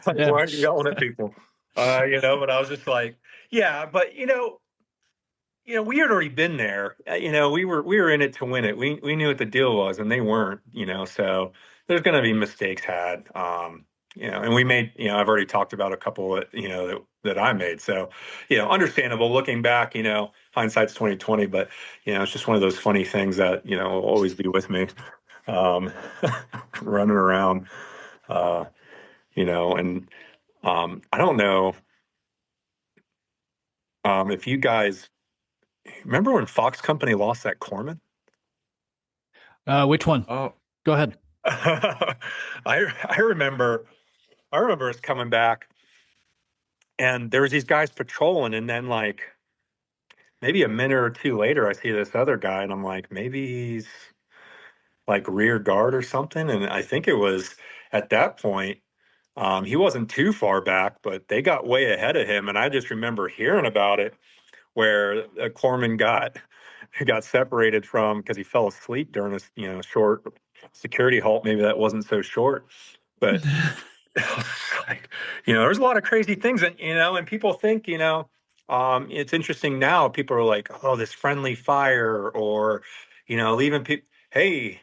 like, why are you yelling at people? But I was just like, yeah, but we had already been there. We were in it to win it. We knew what the deal was, and they weren't, so there's going to be mistakes had. And we made, I've already talked about a couple that I made. So, understandable looking back, hindsight's 2020, but, it's just one of those funny things that, will always be with me, running around, and I don't know if you guys remember when Fox Company lost that corpsman? Which one? Oh, go ahead. I remember us coming back, and there was these guys patrolling, and then like maybe a minute or two later, I see this other guy, and I'm like, maybe he's like rear guard or something. And I think it was at that point, he wasn't too far back, but they got way ahead of him. And I just remember hearing about it, where a corpsman got separated from because he fell asleep during a short security halt. Maybe that wasn't so short, but like, there's a lot of crazy things, and people think, it's interesting now. People are like, oh, this friendly fire, or, leaving people. Hey,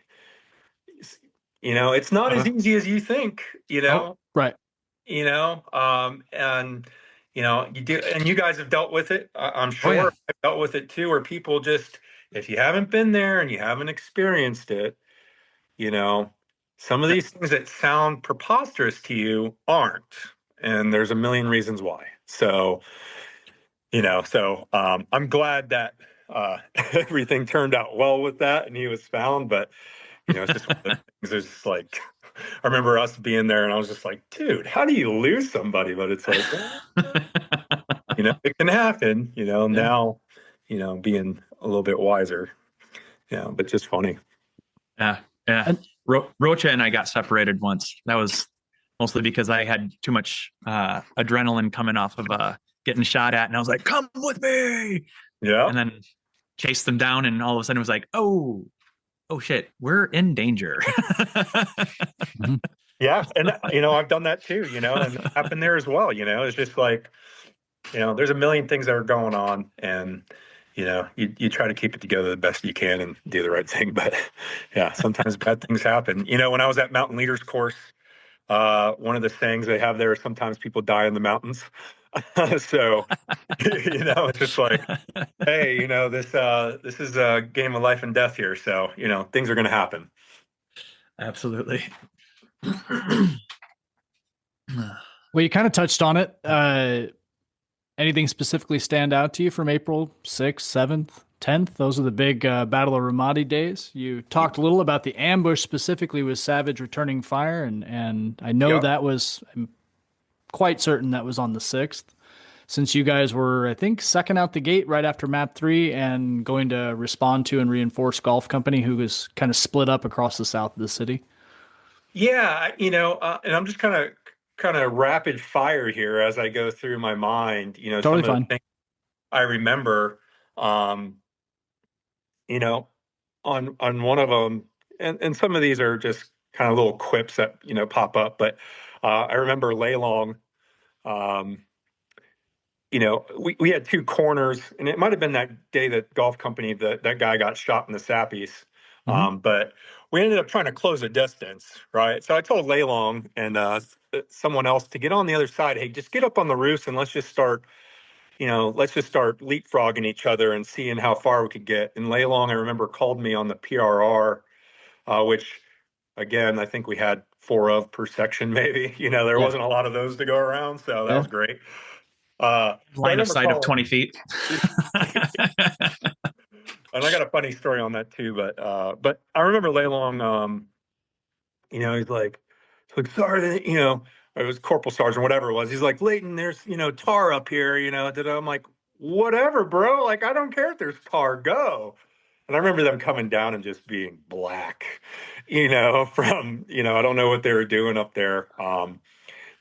it's not as easy as you think, right. And you do, and you guys have dealt with it. I'm sure I've dealt with it too, where people just, if you haven't been there and you haven't experienced it, some of these things that sound preposterous to you aren't, and there's a million reasons why. So, I'm glad that everything turned out well with that, and he was found. But it's just one of the things. There's just like, I remember us being there, and I was just like, dude, how do you lose somebody? But it's like, it can happen. Now, being a little bit wiser. But just funny. Yeah. Rocha and I got separated once. That was mostly because I had too much adrenaline coming off of getting shot at, and I was like, "Come with me!" Yeah. And then chased them down, and all of a sudden it was like, "Oh, oh shit, we're in danger." Yeah. And, I've done that too, and it happened there as well. It's just like, there's a million things that are going on, and, you try to keep it together the best you can and do the right thing. But yeah, sometimes bad things happen. When I was at Mountain Leaders course, one of the sayings they have there is sometimes people die in the mountains. So, it's just like, hey, this is a game of life and death here. So, things are going to happen. Absolutely. Well, you kind of touched on it. Anything specifically stand out to you from April 6th, 7th, 10th? Those are the big Battle of Ramadi days. You talked a little about the ambush specifically with Savage returning fire, and I know Yep. I'm quite certain that was on the 6th, since you guys were, I think, second out the gate right after map 3 and going to respond to and reinforce Golf Company, who was kind of split up across the south of the city. Yeah, and I'm just kind of rapid fire here as I go through my mind, Totally some of the fine. things I remember, um, you know, on one of them, and some of these are just kind of little quips that, pop up, but I remember Leylong, um, we had two corners, and it might have been that day that Golf Company, that guy got shot in the Sappies. Mm-hmm. But we ended up trying to close a distance, right? So I told Leylong and someone else to get on the other side. Hey, just get up on the roofs and let's just start leapfrogging each other and seeing how far we could get. And Leylong, I remember, called me on the PRR, which again, I think we had four of per section, maybe. There Yeah. wasn't a lot of those to go around, so that Yeah. was great. But I Line of remember sight of calling, 20 feet. and I got a funny story on that too. But I remember Leylong, he's like, Sergeant, it was Corporal Sergeant, whatever it was. He's like, Layton, there's tar up here, I'm like, whatever, bro. Like, I don't care if there's tar, go. And I remember them coming down and just being black, from I don't know what they were doing up there.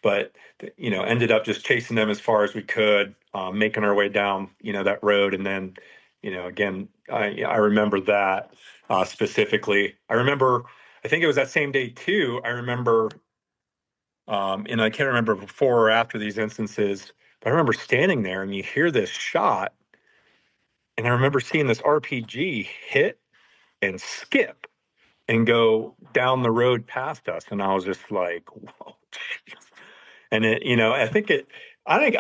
But ended up just chasing them as far as we could, making our way down that road. And then again, I remember that specifically. I think it was that same day too. I remember, and I can't remember before or after these instances, but I remember standing there and you hear this shot, and I remember seeing this RPG hit and skip and go down the road past us, and I was just like, whoa. And I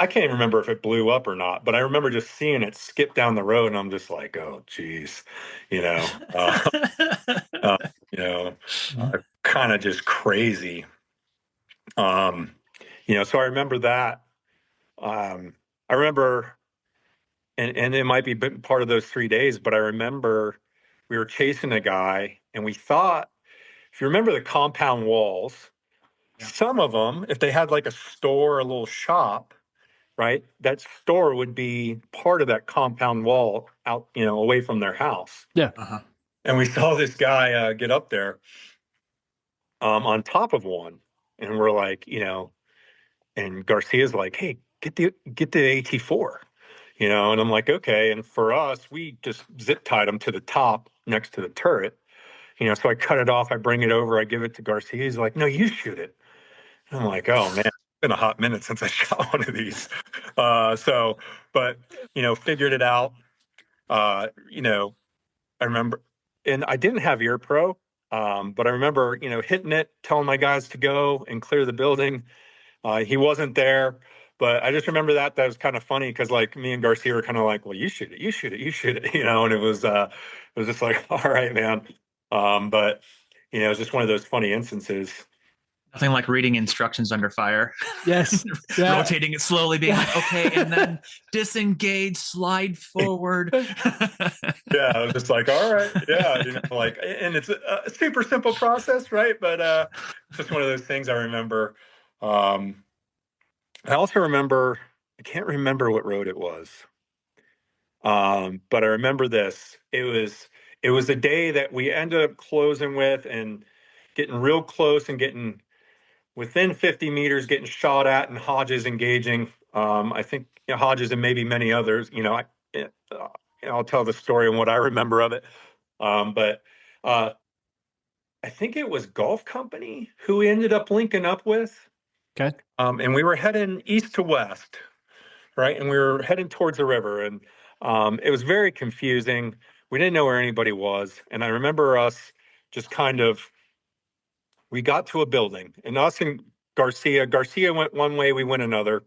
can't even remember if it blew up or not, but I remember just seeing it skip down the road, and I'm just like, oh, geez, you know, uh, uh, you know, kind of just crazy. Um, so I remember that. I remember, and it might be part of those 3 days, but I remember we were chasing a guy, and we thought, if you remember the compound walls, Yeah. some of them, if they had like a store, a little shop, right? That store would be part of that compound wall out, away from their house. Yeah. Uh-huh. And we saw this guy get up there on top of one, and we're like, and Garcia's like, "Hey, get the AT4," and I'm like, "Okay." And for us, we just zip tied him to the top next to the turret, So I cut it off, I bring it over, I give it to Garcia. He's like, "No, you shoot it." I'm like, oh man, it's been a hot minute since I shot one of these. But figured it out. I remember, and I didn't have ear pro, but I remember, hitting it, telling my guys to go and clear the building. He wasn't there, but I just remember that was kind of funny because like me and Garcia were kind of like, well, you shoot it, you shoot it, you shoot it, and it was just like, all right, man. But it was just one of those funny instances. Nothing like reading instructions under fire. Yes. Yeah. Rotating it slowly, being like, okay, and then disengage, slide forward. Yeah, I was just like, all right, yeah, and it's a super simple process, right? But it's just one of those things I remember. I also remember, I can't remember what road it was, but I remember this. It was the day that we ended up closing with, and getting real close and getting within 50 meters, getting shot at, and Hodges engaging. I think Hodges and maybe many others. I'll tell the story and what I remember of it. But I think it was Golf Company who we ended up linking up with. Okay. And we were heading east to west, right? And we were heading towards the river, and it was very confusing. We didn't know where anybody was. And I remember us just we got to a building, and us and Garcia went one way, we went another,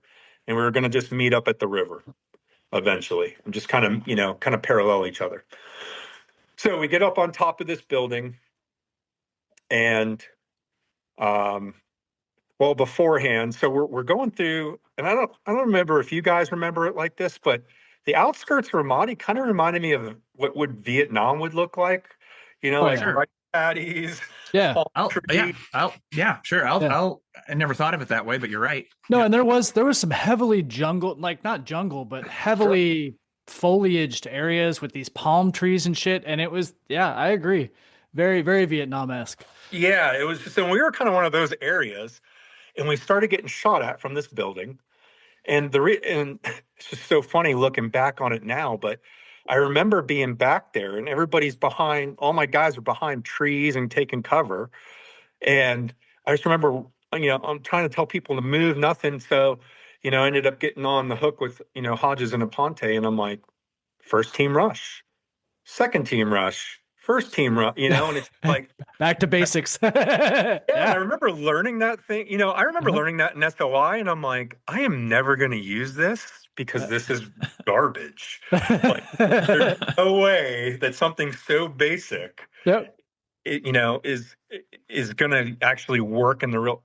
and we were going to just meet up at the river eventually and just kind of parallel each other. So we get up on top of this building, and beforehand, so we're going through, and I don't remember if you guys remember it like this, but the outskirts of Ramadi kind of reminded me of what would Vietnam would look like, like sure. rice paddies. Yeah. Sure. I never thought of it that way, but you're right. No, and there was some heavily jungle, like not jungle, but heavily foliaged areas with these palm trees and shit. And it was, I agree. Very, very Vietnam-esque. Yeah, it was. So we were kind of one of those areas, and we started getting shot at from this building. And and it's just so funny looking back on it now, but I remember being back there, and all my guys are behind trees and taking cover. And I just remember, I'm trying to tell people to move, nothing. So, I ended up getting on the hook with, Hodges and Aponte, and I'm like, first team rush, second team rush, first team rush, and it's like back to basics. I remember learning that thing. I remember learning that in SOI, and I'm like, I am never going to use this because this is garbage. Like, there's no way that something so basic, is going to actually work in the real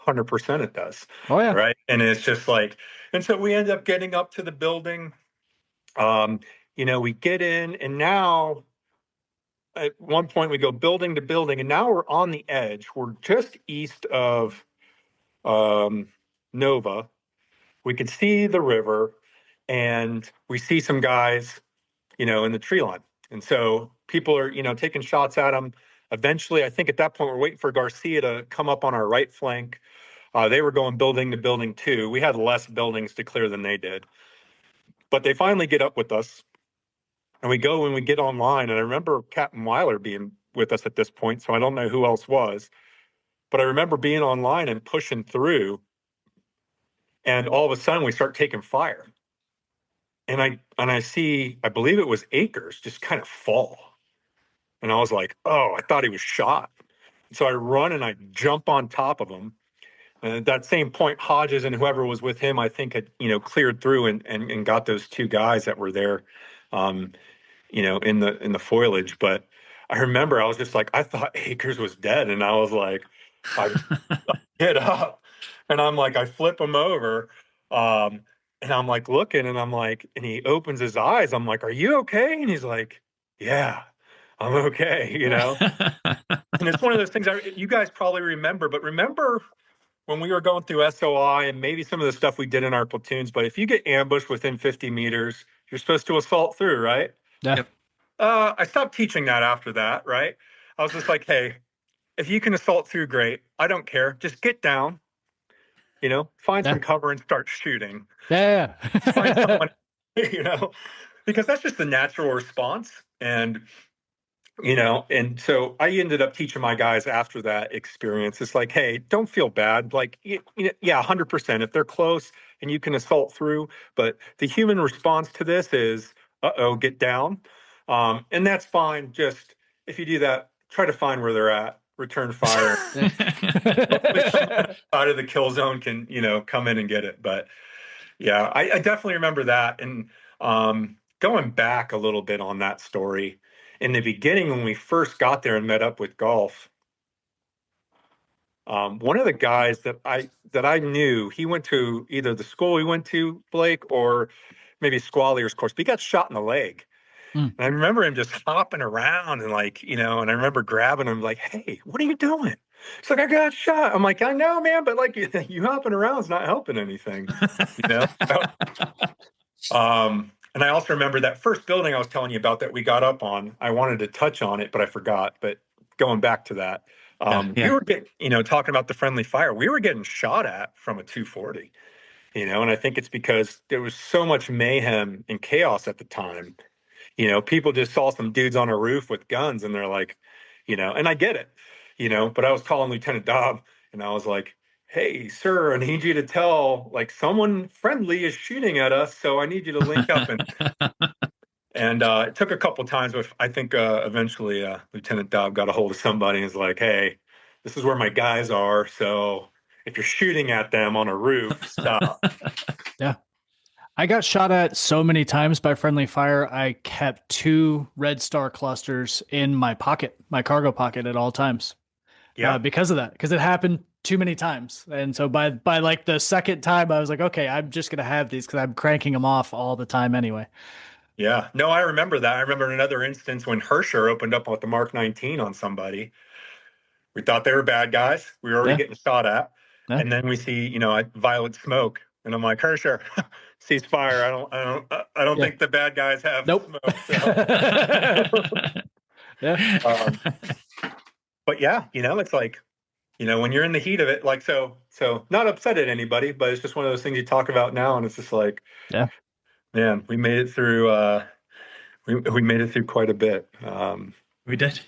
100%. It does. Oh yeah. Right. And it's just like, and so we end up getting up to the building. We get in, and now at one point we go building to building, and now we're on the edge. We're just east of Nova. We can see the river, and we see some guys, in the tree line. And so people are, taking shots at them. Eventually, I think at that point, we're waiting for Garcia to come up on our right flank. They were going building to building too. We had less buildings to clear than they did. But they finally get up with us. And we go and we get online. And I remember Captain Weiler being with us at this point, so I don't know who else was. But I remember being online and pushing through. And all of a sudden, we start taking fire. And I see, I believe it was Akers, just kind of fall. And I was like, oh, I thought he was shot. So I run and I jump on top of him. And at that same point, Hodges and whoever was with him, I think had, cleared through and got those two guys that were there, in the foliage. But I remember I was just like, I thought Akers was dead. And I was like, I get up, and I'm like, I flip him over. And I'm like looking, and I'm like, and he opens his eyes. I'm like, are you okay? And he's like, yeah, I'm okay, And it's one of those things you guys probably remember, but remember when we were going through SOI and maybe some of the stuff we did in our platoons, but if you get ambushed within 50 meters, you're supposed to assault through, right? Yeah. I stopped teaching that after that, right? I was just like, hey, if you can assault through, great. I don't care. Just get down, find some cover and start shooting. Yeah. Find someone, because that's just the natural response. And, and so I ended up teaching my guys after that experience. It's like, hey, don't feel bad. Like, 100%. If they're close and you can assault through, but the human response to this is, get down. And that's fine. Just if you do that, try to find where they're at, return fire. Out of the kill zone can, come in and get it. But yeah, I definitely remember that. And going back a little bit on that story, in the beginning, when we first got there and met up with Golf, one of the guys that I knew, he went to either the school we went to, Blake, or maybe Squallier's course, but he got shot in the leg. And I remember him just hopping around and and I remember grabbing him like, hey, what are you doing? It's like, I got shot. I'm like, I know, man, but like you hopping around is not helping anything, And I also remember that first building I was telling you about that we got up on. I wanted to touch on it, but I forgot. But going back to that, Yeah. We Yeah. were getting, talking about the friendly fire, we were getting shot at from a 240, and I think it's because there was so much mayhem and chaos at the time. People just saw some dudes on a roof with guns and they're like, and I get it, but I was calling Lieutenant Dobb and I was like, hey, sir, I need you to tell, like, someone friendly is shooting at us. So I need you to link up. And it took a couple times, but I think eventually Lieutenant Dobb got a hold of somebody and was like, hey, this is where my guys are. So if you're shooting at them on a roof, stop. Yeah. I got shot at so many times by friendly fire. I kept 2 Red Star clusters in my pocket, my cargo pocket at all times, Yeah. because of that, because it happened too many times. And so by like the second time, I was like, okay, I'm just gonna have these because I'm cranking them off all the time anyway. Yeah. No, I remember that. I remember another instance when Hersher opened up with the Mark 19 on somebody. We thought they were bad guys. We were already Yeah, getting shot at. yeah, And then we see, violet smoke. And I'm like, Hersher, cease fire. I don't yeah. think the bad guys have Nope. smoke. So, Yeah. um, but yeah, it's like, when you're in the heat of it, like, so not upset at anybody, but it's just one of those things you talk about now. And it's just like, Yeah. man, we made it through, we made it through quite a bit. We did.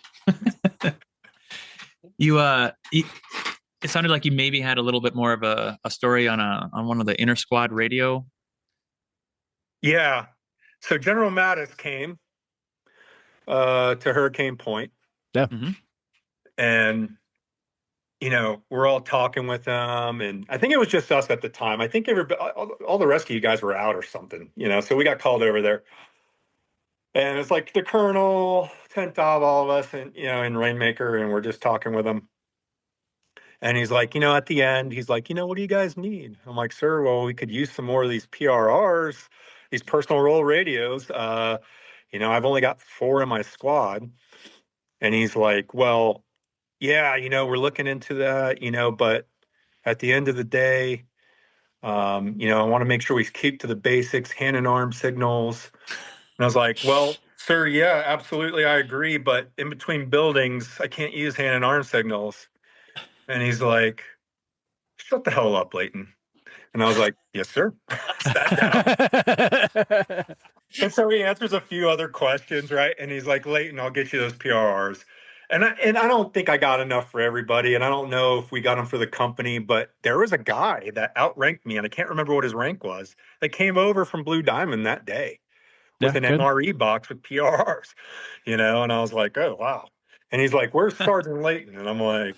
It sounded like you maybe had a little bit more of a story on one of the inter squad radio. Yeah. So General Mattis came to Hurricane Point, Yeah. Mm-hmm. and we're all talking with them, and I think it was just us at the time. I think all the rest of you guys were out or something, so we got called over there, and it's like the colonel, 10th Dob, all of us, and in Rainmaker, and we're just talking with him. And he's like, at the end, he's like, what do you guys need? I'm like, sir, well, we could use some more of these PRRs, these personal role radios. I've only got 4 in my squad. And he's like, well, yeah, we're looking into that, but at the end of the day, I want to make sure we keep to the basics, hand and arm signals. And I was like, well, sir, yeah, absolutely, I agree. But in between buildings, I can't use hand and arm signals. And he's like, shut the hell up, Layton. And I was like, yes, sir. Sat down. And so he answers a few other questions, right? And he's like, Layton, I'll get you those PRRs. And I don't think I got enough for everybody. And I don't know if we got them for the company, but there was a guy that outranked me, and I can't remember what his rank was, that came over from Blue Diamond that day with Yeah. an Good. MRE box with PRRs, and I was like, oh, wow. And he's like, where's Sergeant Layton? And I'm like,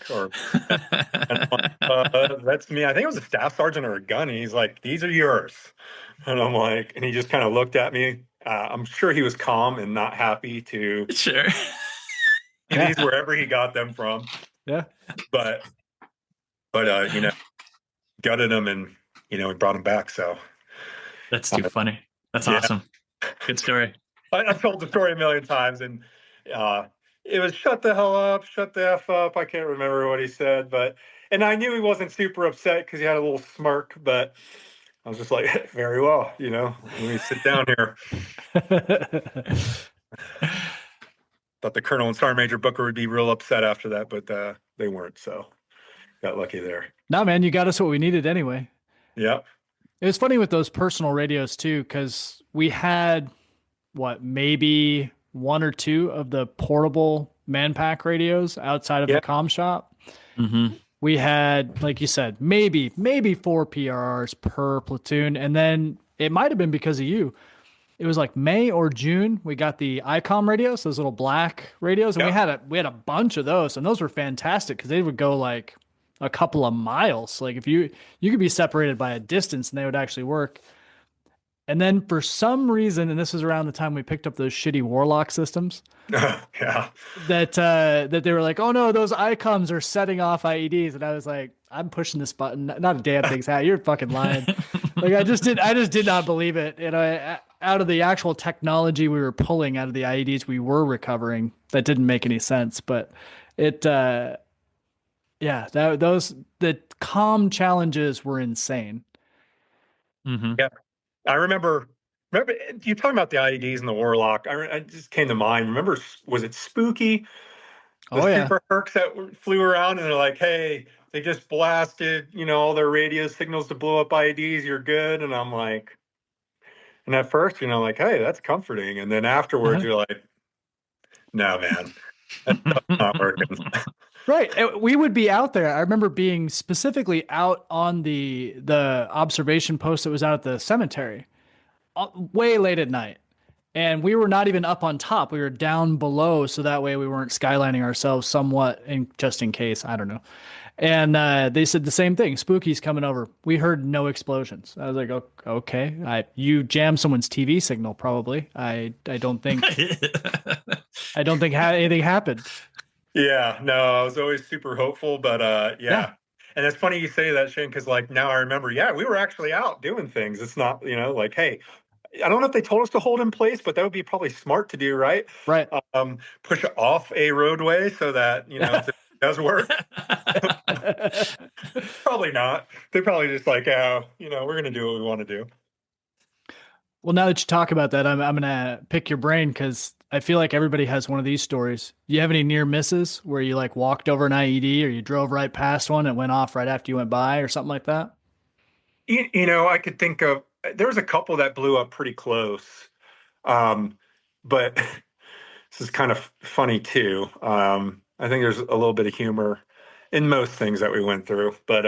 that's me. I think it was a staff sergeant or a gun. And he's like, these are yours. And I'm like, and he just kind of looked at me. I'm sure he was calm and not happy to Sure. these wherever he got them from. Yeah. But gutted him, and we brought him back. So That's too funny. That's yeah. awesome. Good story. I've told the story a million times, and it was shut the hell up, shut the F up. I can't remember what he said, and I knew he wasn't super upset because he had a little smirk, but I was just like, very well, let me sit down here. Thought the Colonel and Sergeant Major Booker would be real upset after that, but they weren't, so got lucky there. No, man, you got us what we needed anyway. Yeah. It was funny with those personal radios too, because we had maybe 1 or 2 of the portable manpack radios outside of the comm shop. Mm-hmm. We had, like you said, maybe 4 PRRs per platoon, and then it might have been because of you. It was like May or June. We got the ICOM radios, those little black radios, and we had a bunch of those, and those were fantastic because they would go like a couple of miles. Like if you could be separated by a distance, and they would actually work. And then for some reason, and this was around the time we picked up those shitty Warlock systems, yeah, that they were like, oh no, those ICOMs are setting off IEDs, and I was like, I'm pushing this button, not a damn thing's happening. You're fucking lying. Like I just did not believe it. Out of the actual technology we were pulling out of the IEDs we were recovering, that didn't make any sense. But it, the comm challenges were insane. Mm-hmm. yeah. I remember you talking about the IEDs and the Warlock. I just came to mind. Remember, was it Spooky? Oh yeah. super hercs that flew around, and they're like, hey, they just blasted, all their radio signals to blow up IEDs. You're good. And I'm like, and at first, like, hey, that's comforting. And then afterwards, you're like, no, man, that's not working. Right. We would be out there. I remember being specifically out on the observation post that was out at the cemetery way late at night. And we were not even up on top. We were down below, so that way we weren't skylining ourselves somewhat, just in case. I don't know. And they said the same thing. Spooky's coming over. We heard no explosions. I was like, okay. You jammed someone's TV signal, probably. I don't think anything happened. Yeah, no, I was always super hopeful, but yeah. And it's funny you say that, Shane, because like now I remember, yeah, we were actually out doing things. It's not, like, hey, I don't know if they told us to hold in place, but that would be probably smart to do, right? Right. Push off a roadway so that, if it does work. Probably not. They're probably just like, we're going to do what we want to do. Well, now that you talk about that, I'm going to pick your brain because I feel like everybody has one of these stories. Do you have any near misses where you like walked over an IED or you drove right past one and went off right after you went by or something like that? I could think of, there was a couple that blew up pretty close. But this is kind of funny too. I think there's a little bit of humor in most things that we went through, but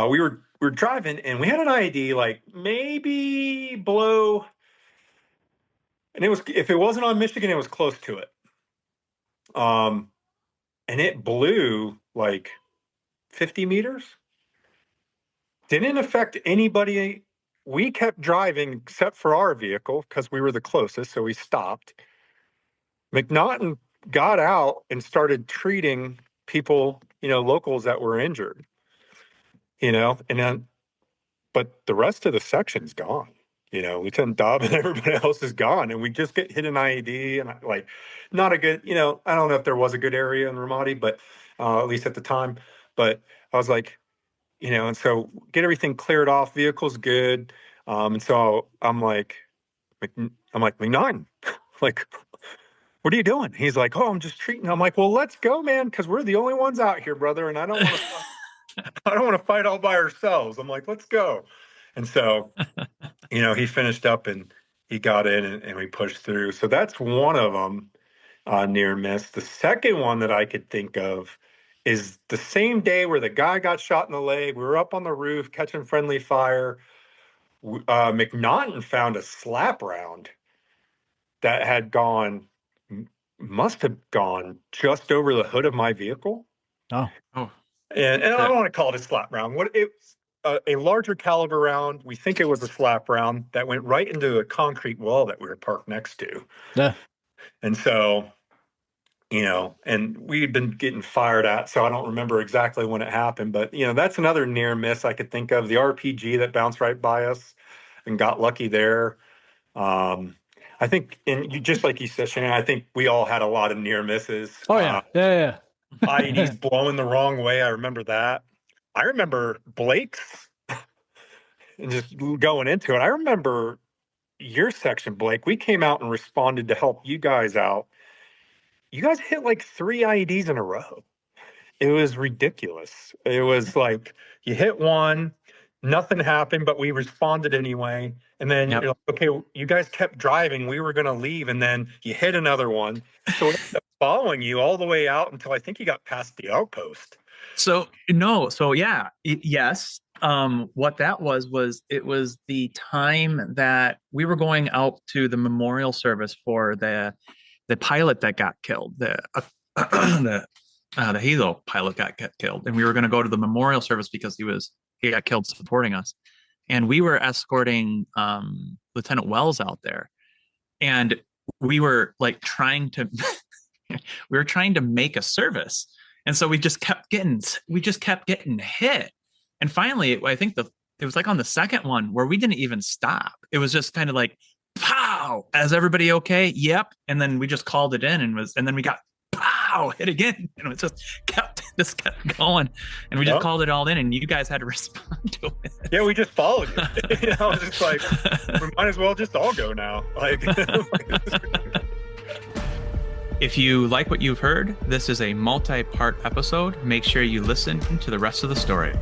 we were driving and we had an IED like maybe below, and if it wasn't on Michigan, it was close to it. And it blew like 50 meters. Didn't affect anybody. We kept driving except for our vehicle because we were the closest, so we stopped. McNaughton got out and started treating people, locals that were injured, and then, but the rest of the section's gone. Lieutenant Dobb and everybody else is gone, and we just get hit an IED, and like, not a good, I don't know if there was a good area in Ramadi, but at least at the time, but I was like, and so get everything cleared off, vehicle's good, and so I'm like, McNaughton, like, what are you doing? He's like, oh, I'm just treating. I'm like, well, let's go, man, because we're the only ones out here, brother, and I don't want to. I don't want to fight all by ourselves. I'm like, let's go. And so, he finished up and he got in and we pushed through. So that's one of them, near miss. The second one that I could think of is the same day where the guy got shot in the leg. We were up on the roof catching friendly fire. McNaughton found a slap round that had must have gone just over the hood of my vehicle. Oh. And I don't want to call it a slap round. It's a larger caliber round. We think it was a slap round that went right into a concrete wall that we were parked next to. Yeah. And so, and we'd been getting fired at, so I don't remember exactly when it happened, but that's another near miss I could think of. The RPG that bounced right by us and got lucky there. I think, and just like you said, Shannon, I think we all had a lot of near misses. Oh yeah. Yeah. IEDs blowing the wrong way. I remember that. I remember Blake's and just going into it. I remember your section, Blake. We came out and responded to help you guys out. You guys hit like 3 IEDs in a row. It was ridiculous. It was like you hit one, nothing happened, but we responded anyway. And then you're like, okay, you guys kept driving. We were going to leave. And then you hit another one. So we ended up following you all the way out until I think you got past the outpost. So no. So yeah. Yes. What that was it was the time that we were going out to the memorial service for the pilot that got killed. The Hilo pilot got killed. And we were going to go to the memorial service because he got killed supporting us. And we were escorting Lieutenant Wells out there, and we were like trying to make a service, and so we just kept getting hit. And finally, I think it was like on the second one where we didn't even stop. It was just kind of like, pow! Is everybody okay? Yep. And then we just called it in, and then we got pow hit again, and it just kept going, and we just called it all in, and you guys had to respond to it. Yeah, we just followed you. I was just like, we might as well just all go now. Like, If you like what you've heard, this is a multi-part episode. Make sure you listen to the rest of the story.